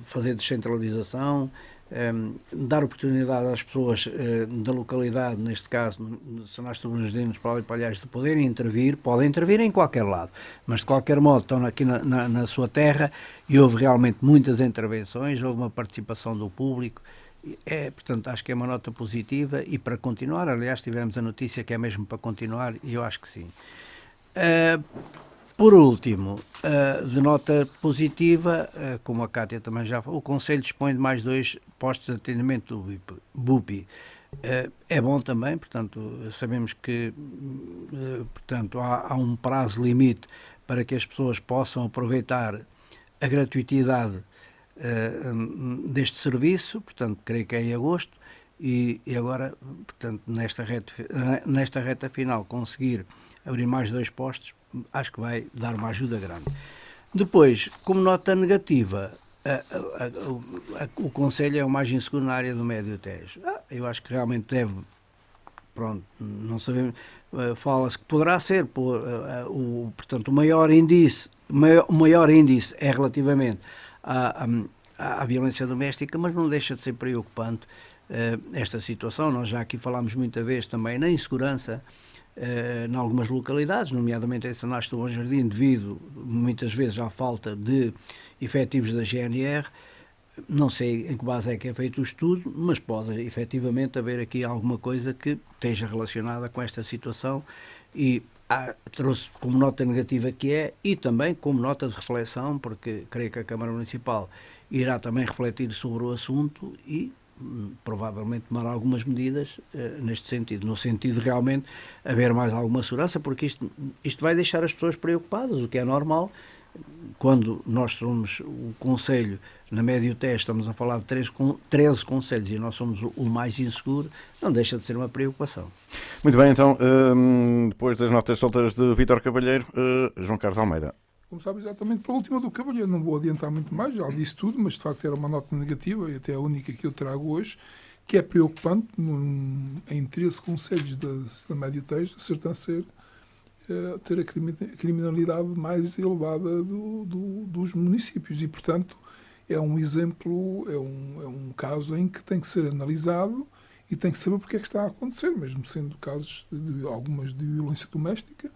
fazer descentralização, dar oportunidade às pessoas da localidade, neste caso, se nós estamos nos Palhais, de poderem intervir, podem intervir em qualquer lado, mas de qualquer modo estão aqui na sua terra, e houve realmente muitas intervenções, houve uma participação do público. Portanto, acho que é uma nota positiva e para continuar, aliás, tivemos a notícia que é mesmo para continuar, e eu acho que sim. Por último, de nota positiva, como a Cátia também já falou, o Conselho dispõe de mais 2 postos de atendimento do BUPI. É bom também, portanto, sabemos que portanto, há um prazo limite para que as pessoas possam aproveitar a gratuitidade deste serviço, portanto, creio que é em agosto, e agora, portanto, nesta reta final, conseguir abrir mais 2 postos, acho que vai dar uma ajuda grande. Depois, como nota negativa, o Conselho é o mais inseguro na área do Médio Tejo. Eu acho que realmente deve, pronto, não sabemos, fala-se que poderá ser, portanto, o maior índice é relativamente à violência doméstica, mas não deixa de ser preocupante esta situação. Nós já aqui falámos muita vez também na insegurança em algumas localidades, nomeadamente em São Nasto do Bom Jardim, devido muitas vezes à falta de efetivos da GNR. Não sei em que base é que é feito o estudo, mas pode efetivamente haver aqui alguma coisa que esteja relacionada com esta situação, e trouxe como nota negativa que é, e também como nota de reflexão, porque creio que a Câmara Municipal irá também refletir sobre o assunto e provavelmente tomar algumas medidas neste sentido, no sentido de realmente haver mais alguma segurança, porque isto vai deixar as pessoas preocupadas, o que é normal. Quando nós somos o Conselho, na Médio Tejo, estamos a falar de 13 conselhos e nós somos o mais inseguro, não deixa de ser uma preocupação. Muito bem, então, depois das notas soltas de Vítor Cavalheiro, João Carlos Almeida. Começava exatamente pela última do Cavalheiro, não vou adiantar muito mais, já disse tudo, mas de facto era uma nota negativa, e até a única que eu trago hoje, que é preocupante em 13 conselhos da Médio Tejo, ter a criminalidade mais elevada dos municípios, e portanto é um exemplo, é um caso em que tem que ser analisado e tem que saber porque é que está a acontecer, mesmo sendo casos algumas de violência doméstica,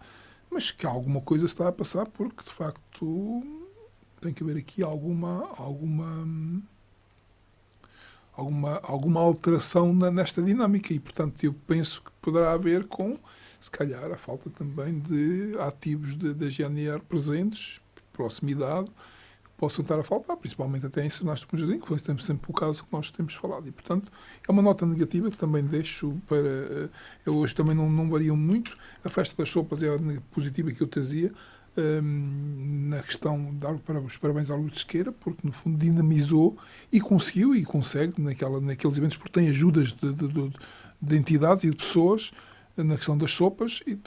mas que alguma coisa está a passar, porque de facto tem que haver aqui alguma alteração nesta dinâmica, e portanto eu penso que poderá haver se calhar a falta também de ativos da GNR presentes, proximidade, possam estar a faltar, principalmente até em São Nasto do Bom Jardim, que foi sempre o caso que nós temos falado. E, portanto, é uma nota negativa que também deixo para... Eu hoje também não vario muito. A festa das sopas é a positiva que eu trazia, na questão de dar os parabéns à Lourdes Sequeira, porque, no fundo, dinamizou e conseguiu e consegue naqueles eventos, porque tem ajudas de entidades e de pessoas na questão das sopas, e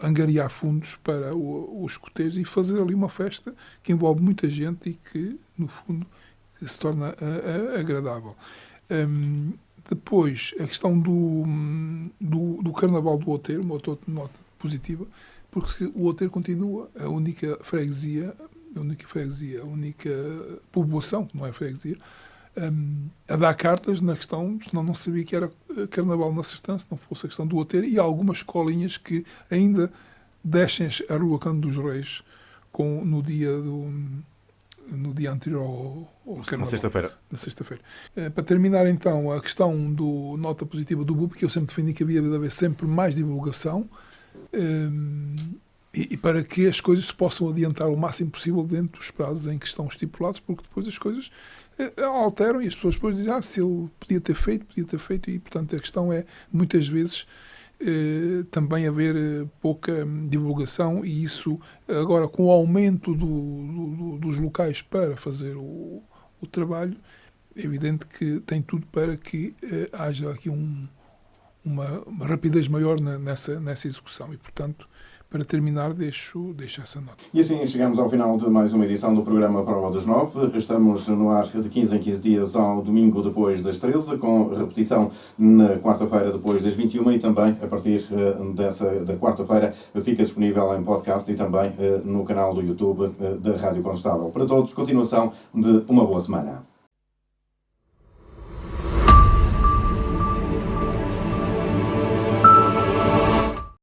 angariar fundos para os escoteiros e fazer ali uma festa que envolve muita gente e que, no fundo, se torna agradável. Depois, a questão do Carnaval do Outeiro, uma outra nota positiva, porque o Outeiro continua a única freguesia, a única povoação, que não é freguesia, a dar cartas na questão, senão não sabia que era Carnaval na Sertã, se não fosse a questão do Outeiro, e há algumas escolinhas que ainda descem a Rua Cândido dos Reis no dia anterior ao Carnaval. Na sexta-feira. Para terminar, então, a questão do nota positiva do BUP, que eu sempre defendi que havia de haver sempre mais divulgação, e para que as coisas se possam adiantar o máximo possível dentro dos prazos em que estão estipulados, porque depois as coisas alteram e as pessoas depois dizem se eu podia ter feito, e portanto a questão é, muitas vezes, também haver pouca divulgação, e isso agora com o aumento dos locais para fazer o trabalho, é evidente que tem tudo para que haja aqui uma rapidez maior nessa execução, e portanto Para terminar, deixo essa nota. E assim chegamos ao final de mais uma edição do programa Prova dos 9. Estamos no ar de 15 em 15 dias ao domingo depois das 13, com repetição na quarta-feira depois das 21 e também a partir da quarta-feira fica disponível em podcast e também no canal do YouTube da Rádio Condestável. Para todos, continuação de uma boa semana.